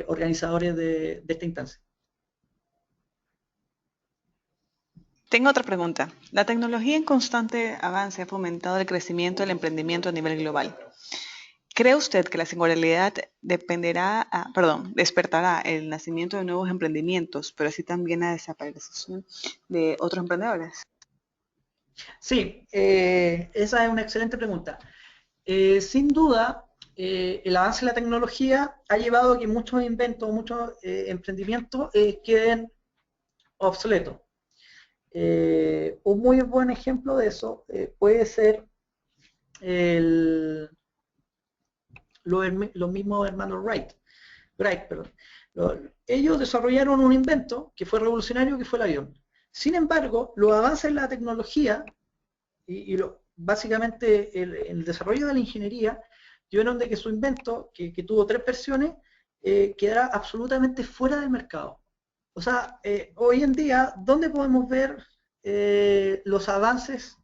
B: organizadores de esta instancia.
A: Tengo otra pregunta. La tecnología en constante avance ha fomentado el crecimiento del emprendimiento a nivel global. ¿Cree usted que la singularidad despertará el nacimiento de nuevos emprendimientos, pero así también la desaparición de otros emprendedores?
B: Sí, esa es una excelente pregunta. Sin duda, el avance de la tecnología ha llevado a que muchos inventos, muchos emprendimientos queden obsoletos. Un muy buen ejemplo de eso puede ser los mismos hermanos Wright. Ellos desarrollaron un invento que fue revolucionario, que fue el avión. Sin embargo, los avances en la tecnología básicamente el desarrollo de la ingeniería llevaron de que su invento, que tuvo 3 versiones, quedara absolutamente fuera del mercado. O sea, hoy en día, ¿dónde podemos ver los avances?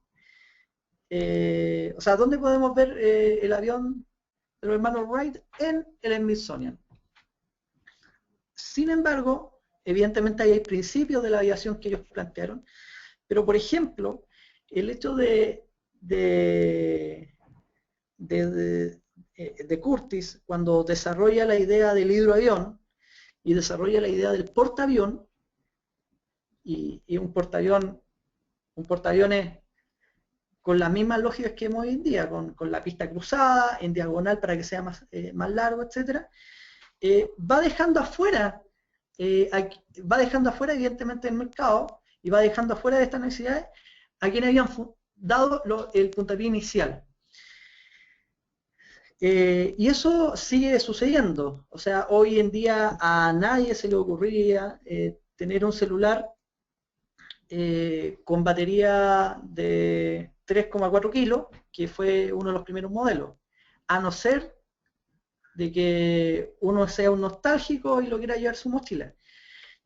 B: O sea, ¿dónde podemos ver el avión de los hermanos Wright? En el Smithsonian. Sin embargo, evidentemente hay principios de la aviación que ellos plantearon, pero por ejemplo, el hecho de Curtiss, cuando desarrolla la idea del hidroavión y desarrolla la idea del portaavión, y un portaaviones con las mismas lógicas que vemos hoy en día, con la pista cruzada, en diagonal para que sea más largo, etc. Va dejando afuera, evidentemente el mercado, y va dejando afuera de estas necesidades a quienes habían dado el puntapié inicial. Y eso sigue sucediendo. O sea, hoy en día a nadie se le ocurriría tener un celular con batería de 3,4 kilos, que fue uno de los primeros modelos, a no ser de que uno sea un nostálgico y lo quiera llevar su mochila.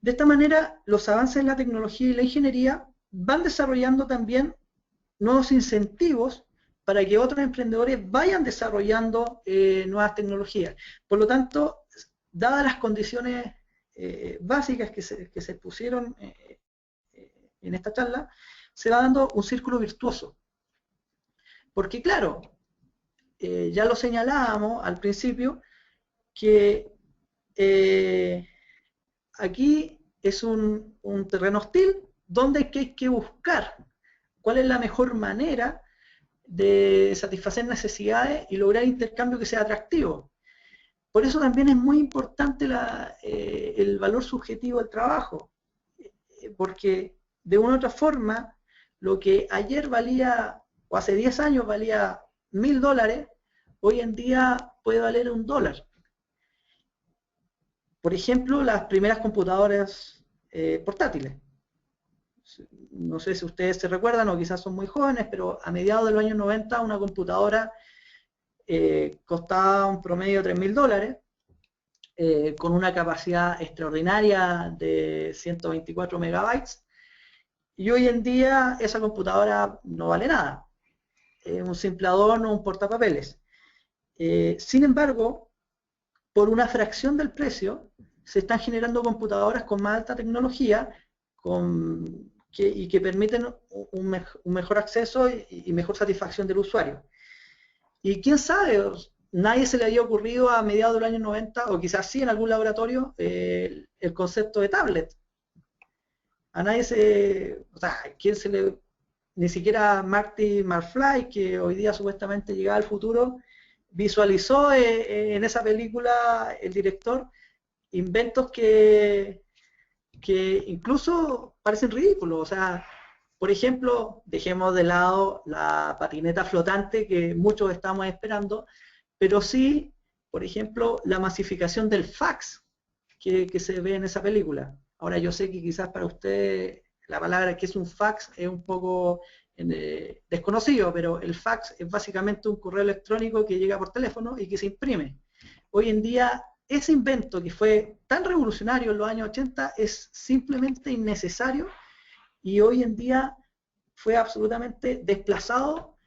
B: De esta manera, los avances en la tecnología y la ingeniería van desarrollando también nuevos incentivos para que otros emprendedores vayan desarrollando nuevas tecnologías. Por lo tanto, dadas las condiciones básicas que se pusieron en esta charla, se va dando un círculo virtuoso. Porque claro, ya lo señalábamos al principio, que aquí es un terreno hostil donde hay que buscar cuál es la mejor manera de satisfacer necesidades y lograr intercambio que sea atractivo. Por eso también es muy importante el valor subjetivo del trabajo, porque de una u otra forma, lo que ayer valía, o hace 10 años valía $1000, hoy en día puede valer $1. Por ejemplo, las primeras computadoras portátiles. No sé si ustedes se recuerdan o quizás son muy jóvenes, pero a mediados de los años 90 una computadora costaba un promedio de $3000, con una capacidad extraordinaria de 124 megabytes, y hoy en día esa computadora no vale nada, es un simple adorno, un portapapeles. Sin embargo, por una fracción del precio, se están generando computadoras con más alta tecnología y que permiten un mejor acceso y mejor satisfacción del usuario. Y quién sabe, nadie se le había ocurrido a mediados del año 90, o quizás sí en algún laboratorio, el concepto de tablet. A nadie o sea, ¿quién se le, ni siquiera Marty McFly, que hoy día supuestamente llega al futuro, visualizó en esa película el director inventos que incluso parecen ridículos. O sea, por ejemplo, dejemos de lado la patineta flotante que muchos estamos esperando, pero sí, por ejemplo, la masificación del fax que se ve en esa película. Ahora, yo sé que quizás para usted la palabra que es un fax es un poco desconocido, pero el fax es básicamente un correo electrónico que llega por teléfono y que se imprime. Hoy en día, ese invento que fue tan revolucionario en los años 80 es simplemente innecesario, y hoy en día fue absolutamente desplazado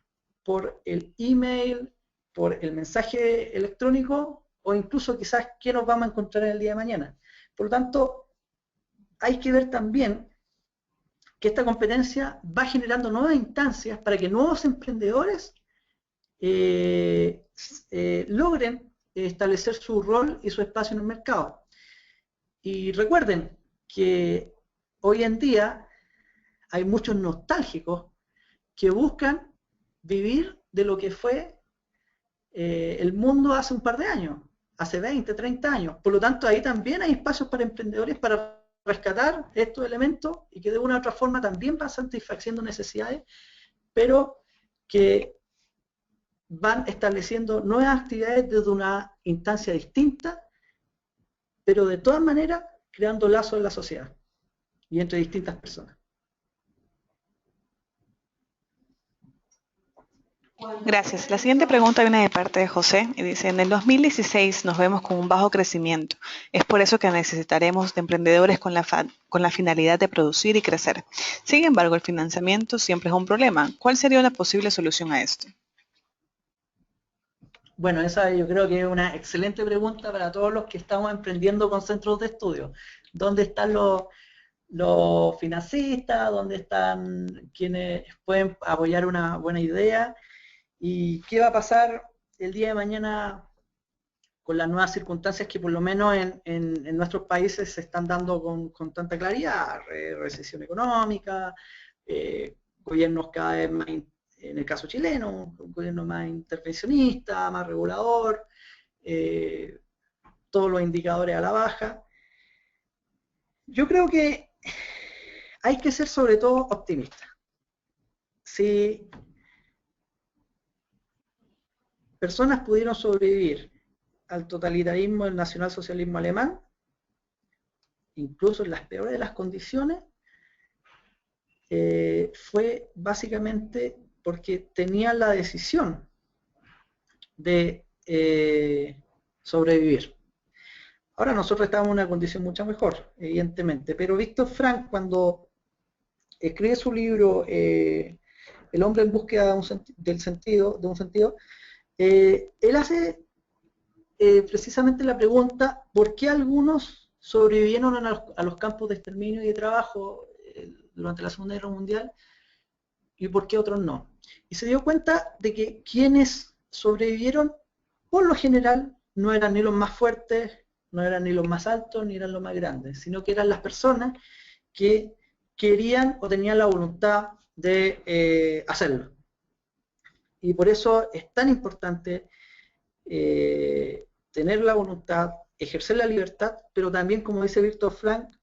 B: por el email, por el mensaje electrónico, o incluso quizás qué nos vamos a encontrar en el día de mañana. Por lo tanto, hay que ver también que esta competencia va generando nuevas instancias para que nuevos emprendedores logren establecer su rol y su espacio en el mercado. Y recuerden que hoy en día hay muchos nostálgicos que buscan vivir de lo que fue el mundo hace un par de años, hace 20, 30 años. Por lo tanto, ahí también hay espacios para emprendedores para rescatar estos elementos y que de una u otra forma también van satisfaciendo necesidades, pero que van estableciendo nuevas actividades desde una instancia distinta, pero de todas maneras creando lazos en la sociedad y entre distintas personas.
A: Gracias. La siguiente pregunta viene de parte de José y dice, en el 2016 nos vemos con un bajo crecimiento. Es por eso que necesitaremos de emprendedores con la finalidad de producir y crecer. Sin embargo, el financiamiento siempre es un problema. ¿Cuál sería una posible solución a esto?
B: Bueno, esa yo creo que es una excelente pregunta para todos los que estamos emprendiendo con centros de estudio. ¿Dónde están los financistas? ¿Dónde están quienes pueden apoyar una buena idea? ¿Y qué va a pasar el día de mañana con las nuevas circunstancias que por lo menos en nuestros países se están dando con tanta claridad? Recesión económica, gobiernos cada vez más en el caso chileno, un gobierno más intervencionista, más regulador, todos los indicadores a la baja. Yo creo que hay que ser sobre todo optimista. Si personas pudieron sobrevivir al totalitarismo del nacionalsocialismo alemán, incluso en las peores de las condiciones, fue básicamente porque tenían la decisión de sobrevivir. Ahora nosotros estamos en una condición mucho mejor, evidentemente, pero Víctor Frank, cuando escribe su libro El hombre en búsqueda de un sentido, él hace precisamente la pregunta: ¿por qué algunos sobrevivieron a los campos de exterminio y de trabajo durante la Segunda Guerra Mundial y por qué otros no? Y se dio cuenta de que quienes sobrevivieron, por lo general, no eran ni los más fuertes, no eran ni los más altos, ni eran los más grandes, sino que eran las personas que querían o tenían la voluntad de hacerlo. Y por eso es tan importante tener la voluntad, ejercer la libertad, pero también, como dice Víctor Frank,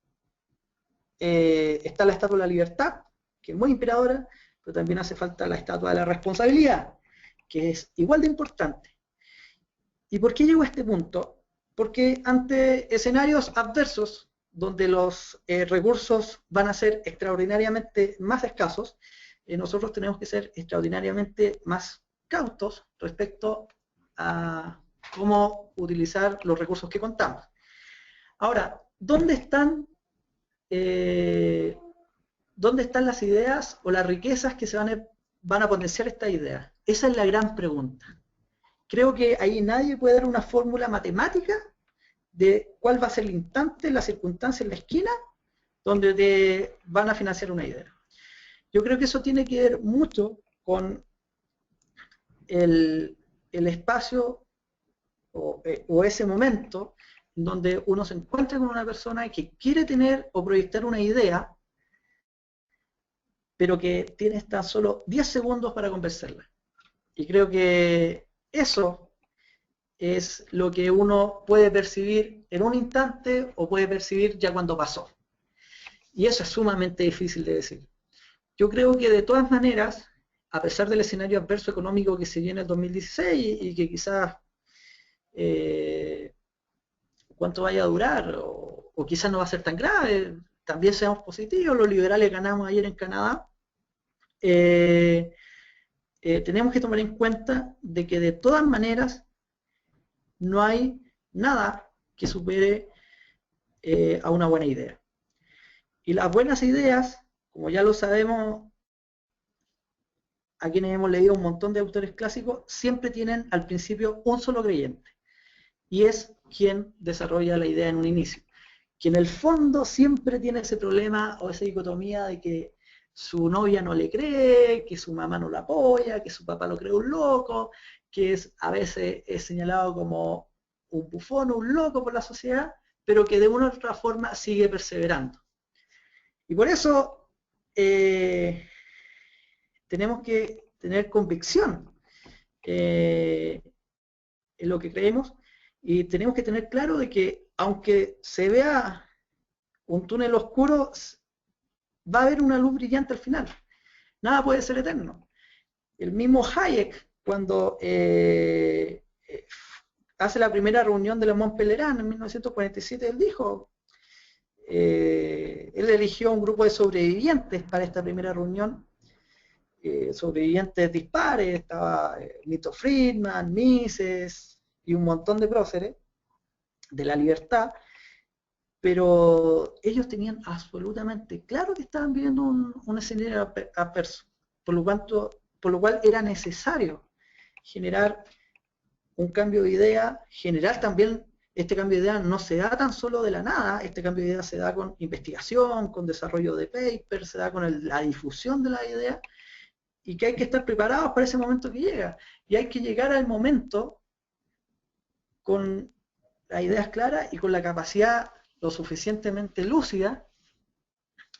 B: está la estatua de la libertad, que es muy inspiradora, pero también hace falta la estatua de la responsabilidad, que es igual de importante. ¿Y por qué llego a este punto? Porque ante escenarios adversos, donde los recursos van a ser extraordinariamente más escasos, nosotros tenemos que ser extraordinariamente más cautos respecto a cómo utilizar los recursos que contamos. Ahora, ¿dónde están las ideas o las riquezas que van a potenciar estas ideas? Esa es la gran pregunta. Creo que ahí nadie puede dar una fórmula matemática de cuál va a ser el instante, la circunstancia en la esquina donde te van a financiar una idea. Yo creo que eso tiene que ver mucho con el espacio o ese momento donde uno se encuentra con una persona que quiere tener o proyectar una idea, pero que tiene tan solo 10 segundos para convencerla. Y creo que eso es lo que uno puede percibir en un instante o puede percibir ya cuando pasó. Y eso es sumamente difícil de decir. Yo creo que de todas maneras, a pesar del escenario adverso económico que se viene en el 2016 y que quizás cuánto vaya a durar o quizás no va a ser tan grave, también seamos positivos, los liberales ganamos ayer en Canadá, tenemos que tomar en cuenta de que de todas maneras no hay nada que supere a una buena idea. Y las buenas ideas, como ya lo sabemos, a quienes hemos leído un montón de autores clásicos, siempre tienen al principio un solo creyente, y es quien desarrolla la idea en un inicio, que en el fondo siempre tiene ese problema o esa dicotomía de que su novia no le cree, que su mamá no la apoya, que su papá lo cree un loco, que a veces es señalado como un bufón o un loco por la sociedad, pero que de una u otra forma sigue perseverando. Y por eso tenemos que tener convicción en lo que creemos, y tenemos que tener claro de que aunque se vea un túnel oscuro, va a haber una luz brillante al final. Nada puede ser eterno. El mismo Hayek, cuando hace la primera reunión de la Mont Pelerin en 1947, él dijo, él eligió un grupo de sobrevivientes para esta primera reunión, sobrevivientes dispares, estaba Milton Friedman, Mises y un montón de próceres de la libertad, pero ellos tenían absolutamente claro que estaban viviendo un escenario adverso, por lo cual era necesario generar un cambio de idea, generar también, este cambio de idea no se da tan solo de la nada, este cambio de idea se da con investigación, con desarrollo de papers, se da con la difusión de la idea, y que hay que estar preparados para ese momento que llega, y hay que llegar al momento con las ideas claras y con la capacidad lo suficientemente lúcida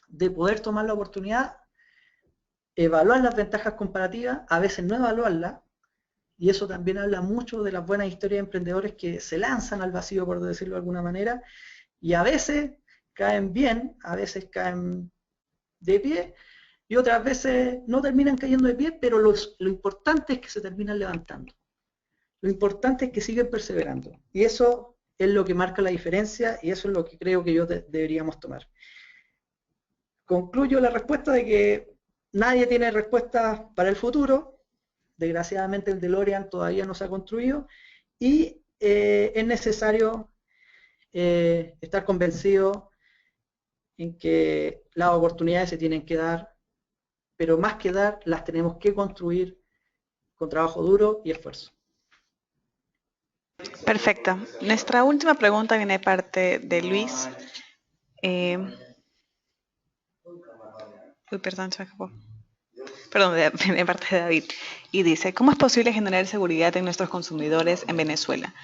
B: de poder tomar la oportunidad evaluar las ventajas comparativas, a veces no evaluarlas, y eso también habla mucho de las buenas historias de emprendedores que se lanzan al vacío, por decirlo de alguna manera, y a veces caen bien, a veces caen de pie, y otras veces no terminan cayendo de pie, pero lo importante es que se terminan levantando. Lo importante es que siguen perseverando. Y eso es lo que marca la diferencia y eso es lo que creo que deberíamos tomar. Concluyo la respuesta de que nadie tiene respuestas para el futuro. Desgraciadamente el DeLorean todavía no se ha construido y es necesario estar convencido en que las oportunidades se tienen que dar, pero más que dar, las tenemos que construir con trabajo duro y esfuerzo.
A: Perfecto. Nuestra última pregunta viene de parte de Luis. Perdón, se me escapó. Perdón, de parte de David. Y dice, ¿cómo es posible generar seguridad en nuestros consumidores en Venezuela?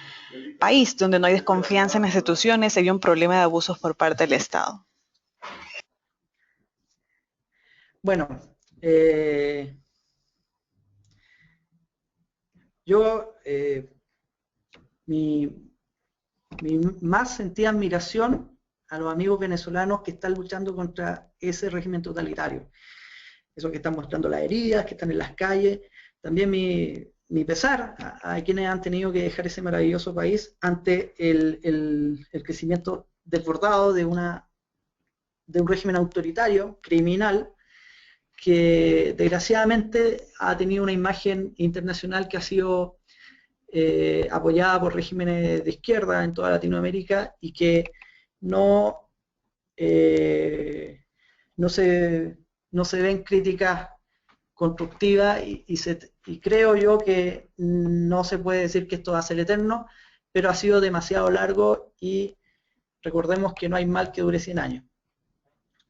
A: País donde no hay desconfianza en las instituciones y hay un problema de abusos por parte del Estado.
B: Bueno, yo mi más sentida admiración a los amigos venezolanos que están luchando contra ese régimen totalitario. Esos que están mostrando las heridas, que están en las calles. También mi pesar a quienes han tenido que dejar ese maravilloso país ante el crecimiento desbordado de un régimen autoritario, criminal, que desgraciadamente ha tenido una imagen internacional que ha sido apoyada por regímenes de izquierda en toda Latinoamérica y que no, no se ven críticas constructivas y creo yo que no se puede decir que esto va a ser eterno, pero ha sido demasiado largo y recordemos que no hay mal que dure 100 años.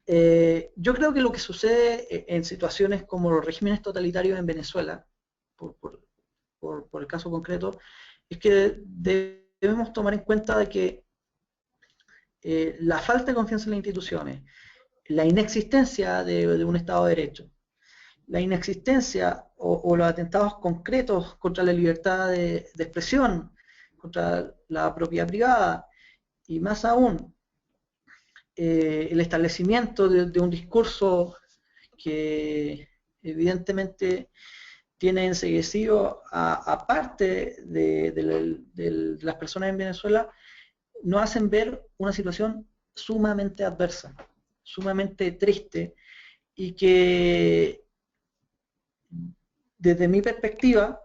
B: Yo creo que lo que sucede en situaciones como los regímenes totalitarios en Venezuela, por el caso concreto, es que debemos tomar en cuenta de que la falta de confianza en las instituciones, la inexistencia de un Estado de Derecho, la inexistencia o los atentados concretos contra la libertad de expresión, contra la propiedad privada, y más aún, el establecimiento de un discurso que evidentemente tiene enseguecido a parte de las personas en Venezuela, nos hacen ver una situación sumamente adversa, sumamente triste, y que desde mi perspectiva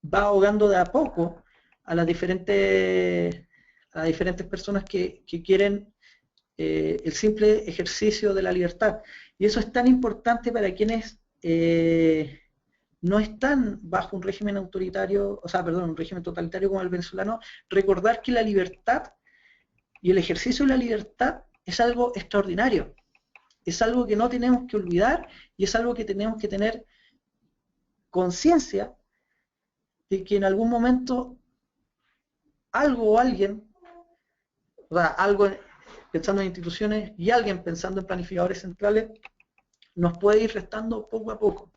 B: va ahogando de a poco a las diferentes personas que quieren el simple ejercicio de la libertad. Y eso es tan importante para quienes no están bajo un régimen autoritario, un régimen totalitario como el venezolano, recordar que la libertad y el ejercicio de la libertad es algo extraordinario. Es algo que no tenemos que olvidar y es algo que tenemos que tener conciencia de que en algún momento algo o alguien, algo pensando en instituciones y alguien pensando en planificadores centrales, nos puede ir restando poco a poco.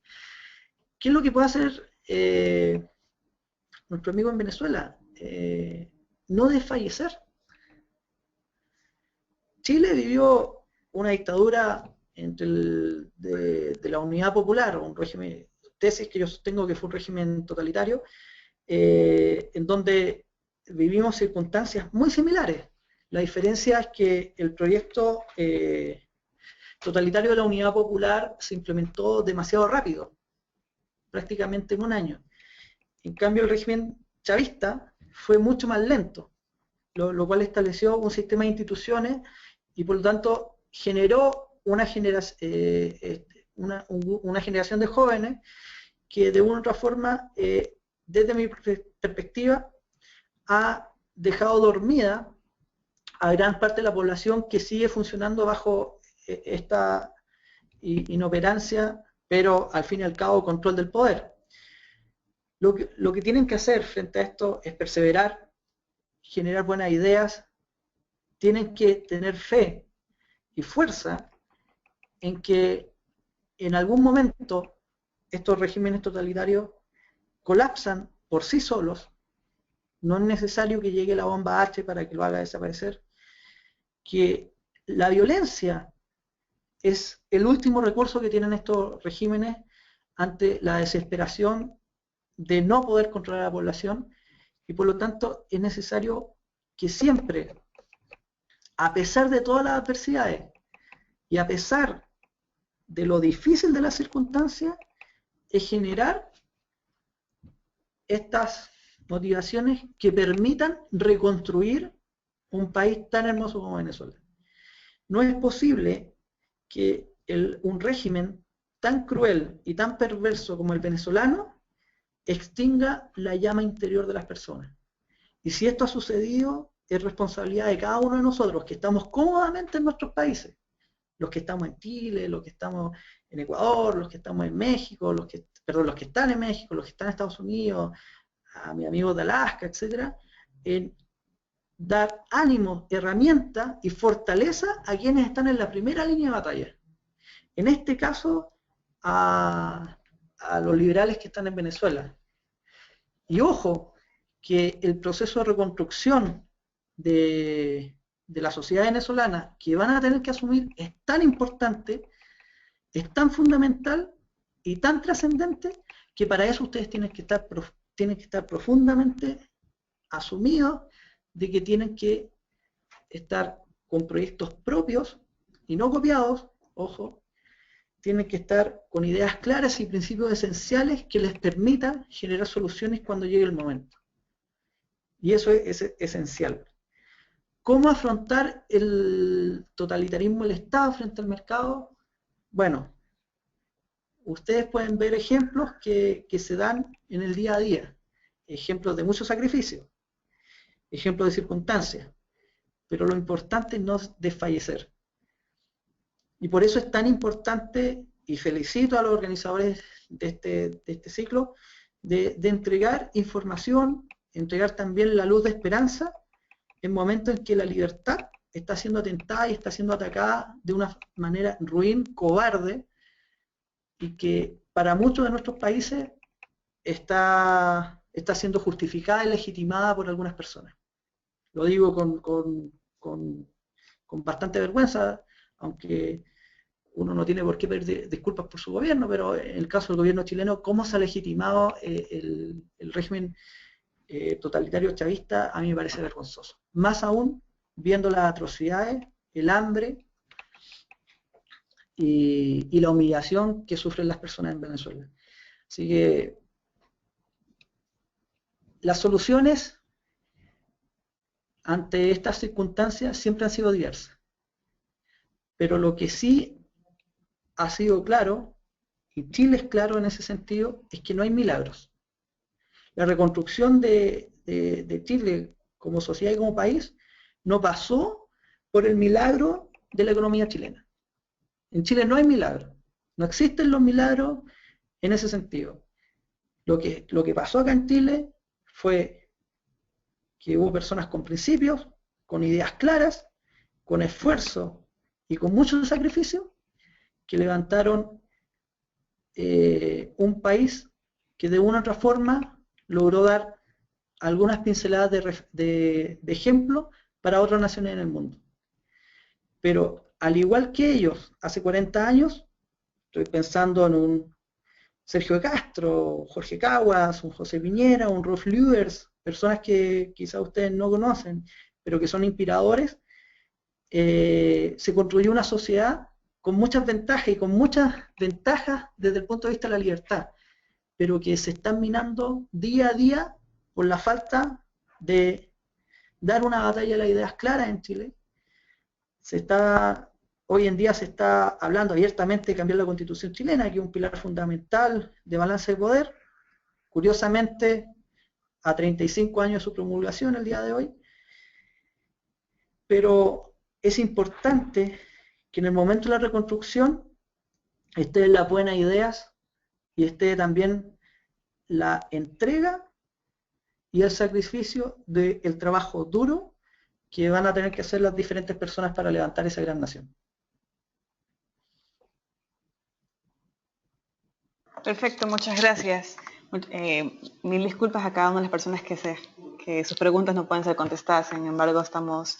B: ¿Qué es lo que puede hacer nuestro amigo en Venezuela? No desfallecer. Chile vivió una dictadura de la Unidad Popular, un régimen, tesis que yo sostengo que fue un régimen totalitario, en donde vivimos circunstancias muy similares. La diferencia es que el proyecto totalitario de la Unidad Popular se implementó demasiado rápido, prácticamente en un año. En cambio, el régimen chavista fue mucho más lento, lo cual estableció un sistema de instituciones y por lo tanto generó una generación de jóvenes que de una u otra forma, desde mi perspectiva, ha dejado dormida a gran parte de la población que sigue funcionando bajo esta inoperancia, pero al fin y al cabo control del poder. Lo que tienen que hacer frente a esto es perseverar, generar buenas ideas, tienen que tener fe y fuerza en que en algún momento estos regímenes totalitarios colapsan por sí solos, no es necesario que llegue la bomba H para que lo haga desaparecer, que la violencia es el último recurso que tienen estos regímenes ante la desesperación de no poder controlar a la población, y por lo tanto es necesario que siempre, a pesar de todas las adversidades y a pesar de lo difícil de las circunstancias, es generar estas motivaciones que permitan reconstruir un país tan hermoso como Venezuela. No es posible que un régimen tan cruel y tan perverso como el venezolano extinga la llama interior de las personas. Y si esto ha sucedido, es responsabilidad de cada uno de nosotros, que estamos cómodamente en nuestros países. Los que estamos en Chile, los que estamos en Ecuador, los que estamos en México, los que están en México, los que están en Estados Unidos, a mis amigos de Alaska, etcétera, en dar ánimo, herramienta y fortaleza a quienes están en la primera línea de batalla. En este caso, a los liberales que están en Venezuela. Y ojo, que el proceso de reconstrucción de la sociedad venezolana que van a tener que asumir es tan importante, es tan fundamental y tan trascendente que para eso ustedes tienen que estar profundamente asumidos de que tienen que estar con proyectos propios y no copiados, ojo, tienen que estar con ideas claras y principios esenciales que les permitan generar soluciones cuando llegue el momento. Y eso es esencial. ¿Cómo afrontar el totalitarismo del Estado frente al mercado? Bueno, ustedes pueden ver ejemplos que se dan en el día a día. Ejemplos de mucho sacrificio, ejemplos de circunstancias. Pero lo importante es no desfallecer. Y por eso es tan importante, y felicito a los organizadores de este ciclo, de entregar información, entregar también la luz de esperanza en momentos en que la libertad está siendo atentada y está siendo atacada de una manera ruin, cobarde, y que para muchos de nuestros países está siendo justificada y legitimada por algunas personas. Lo digo con bastante vergüenza, aunque uno no tiene por qué pedir disculpas por su gobierno, pero en el caso del gobierno chileno, cómo se ha legitimado el régimen totalitario chavista, a mí me parece vergonzoso. Más aún, viendo las atrocidades, el hambre y la humillación que sufren las personas en Venezuela. Así que las soluciones ante estas circunstancias siempre han sido diversas. Pero lo que sí ha sido claro, y Chile es claro en ese sentido, es que no hay milagros. La reconstrucción de Chile como sociedad y como país no pasó por el milagro de la economía chilena. En Chile no hay milagro, no existen los milagros en ese sentido. Lo que pasó acá en Chile fue que hubo personas con principios, con ideas claras, con esfuerzo y con mucho sacrificio, que levantaron un país que de una u otra forma logró dar algunas pinceladas de ejemplo para otras naciones en el mundo. Pero al igual que ellos, hace 40 años, estoy pensando en un Sergio de Castro, Jorge Caguas, un José Piñera, un Rolf Luers, personas que quizá ustedes no conocen, pero que son inspiradores, se construyó una sociedad con muchas ventajas y con muchas ventajas desde el punto de vista de la libertad, pero que se están minando día a día por la falta de dar una batalla a las ideas claras en Chile. Hoy en día se está hablando abiertamente de cambiar la Constitución chilena, que es un pilar fundamental de balance de poder. Curiosamente, a 35 años de su promulgación el día de hoy. Pero es importante que en el momento de la reconstrucción estén las buenas ideas y esté también la entrega y el sacrificio del trabajo duro que van a tener que hacer las diferentes personas para levantar esa gran nación.
A: Perfecto, muchas gracias. Mil disculpas a cada una de las personas que sus preguntas no pueden ser contestadas, sin embargo estamos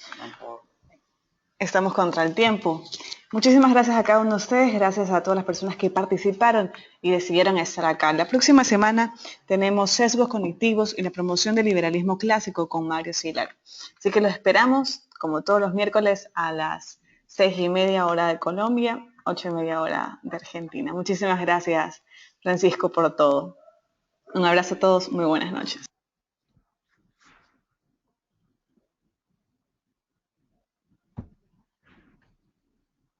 A: contra el tiempo. Muchísimas gracias a cada uno de ustedes, gracias a todas las personas que participaron y decidieron estar acá. La próxima semana tenemos sesgos cognitivos y la promoción del liberalismo clásico con Mario Silar. Así que los esperamos, como todos los miércoles, a las 6:30 hora de Colombia, 8:30 hora de Argentina. Muchísimas gracias, Francisco, por todo. Un abrazo a todos, muy buenas noches.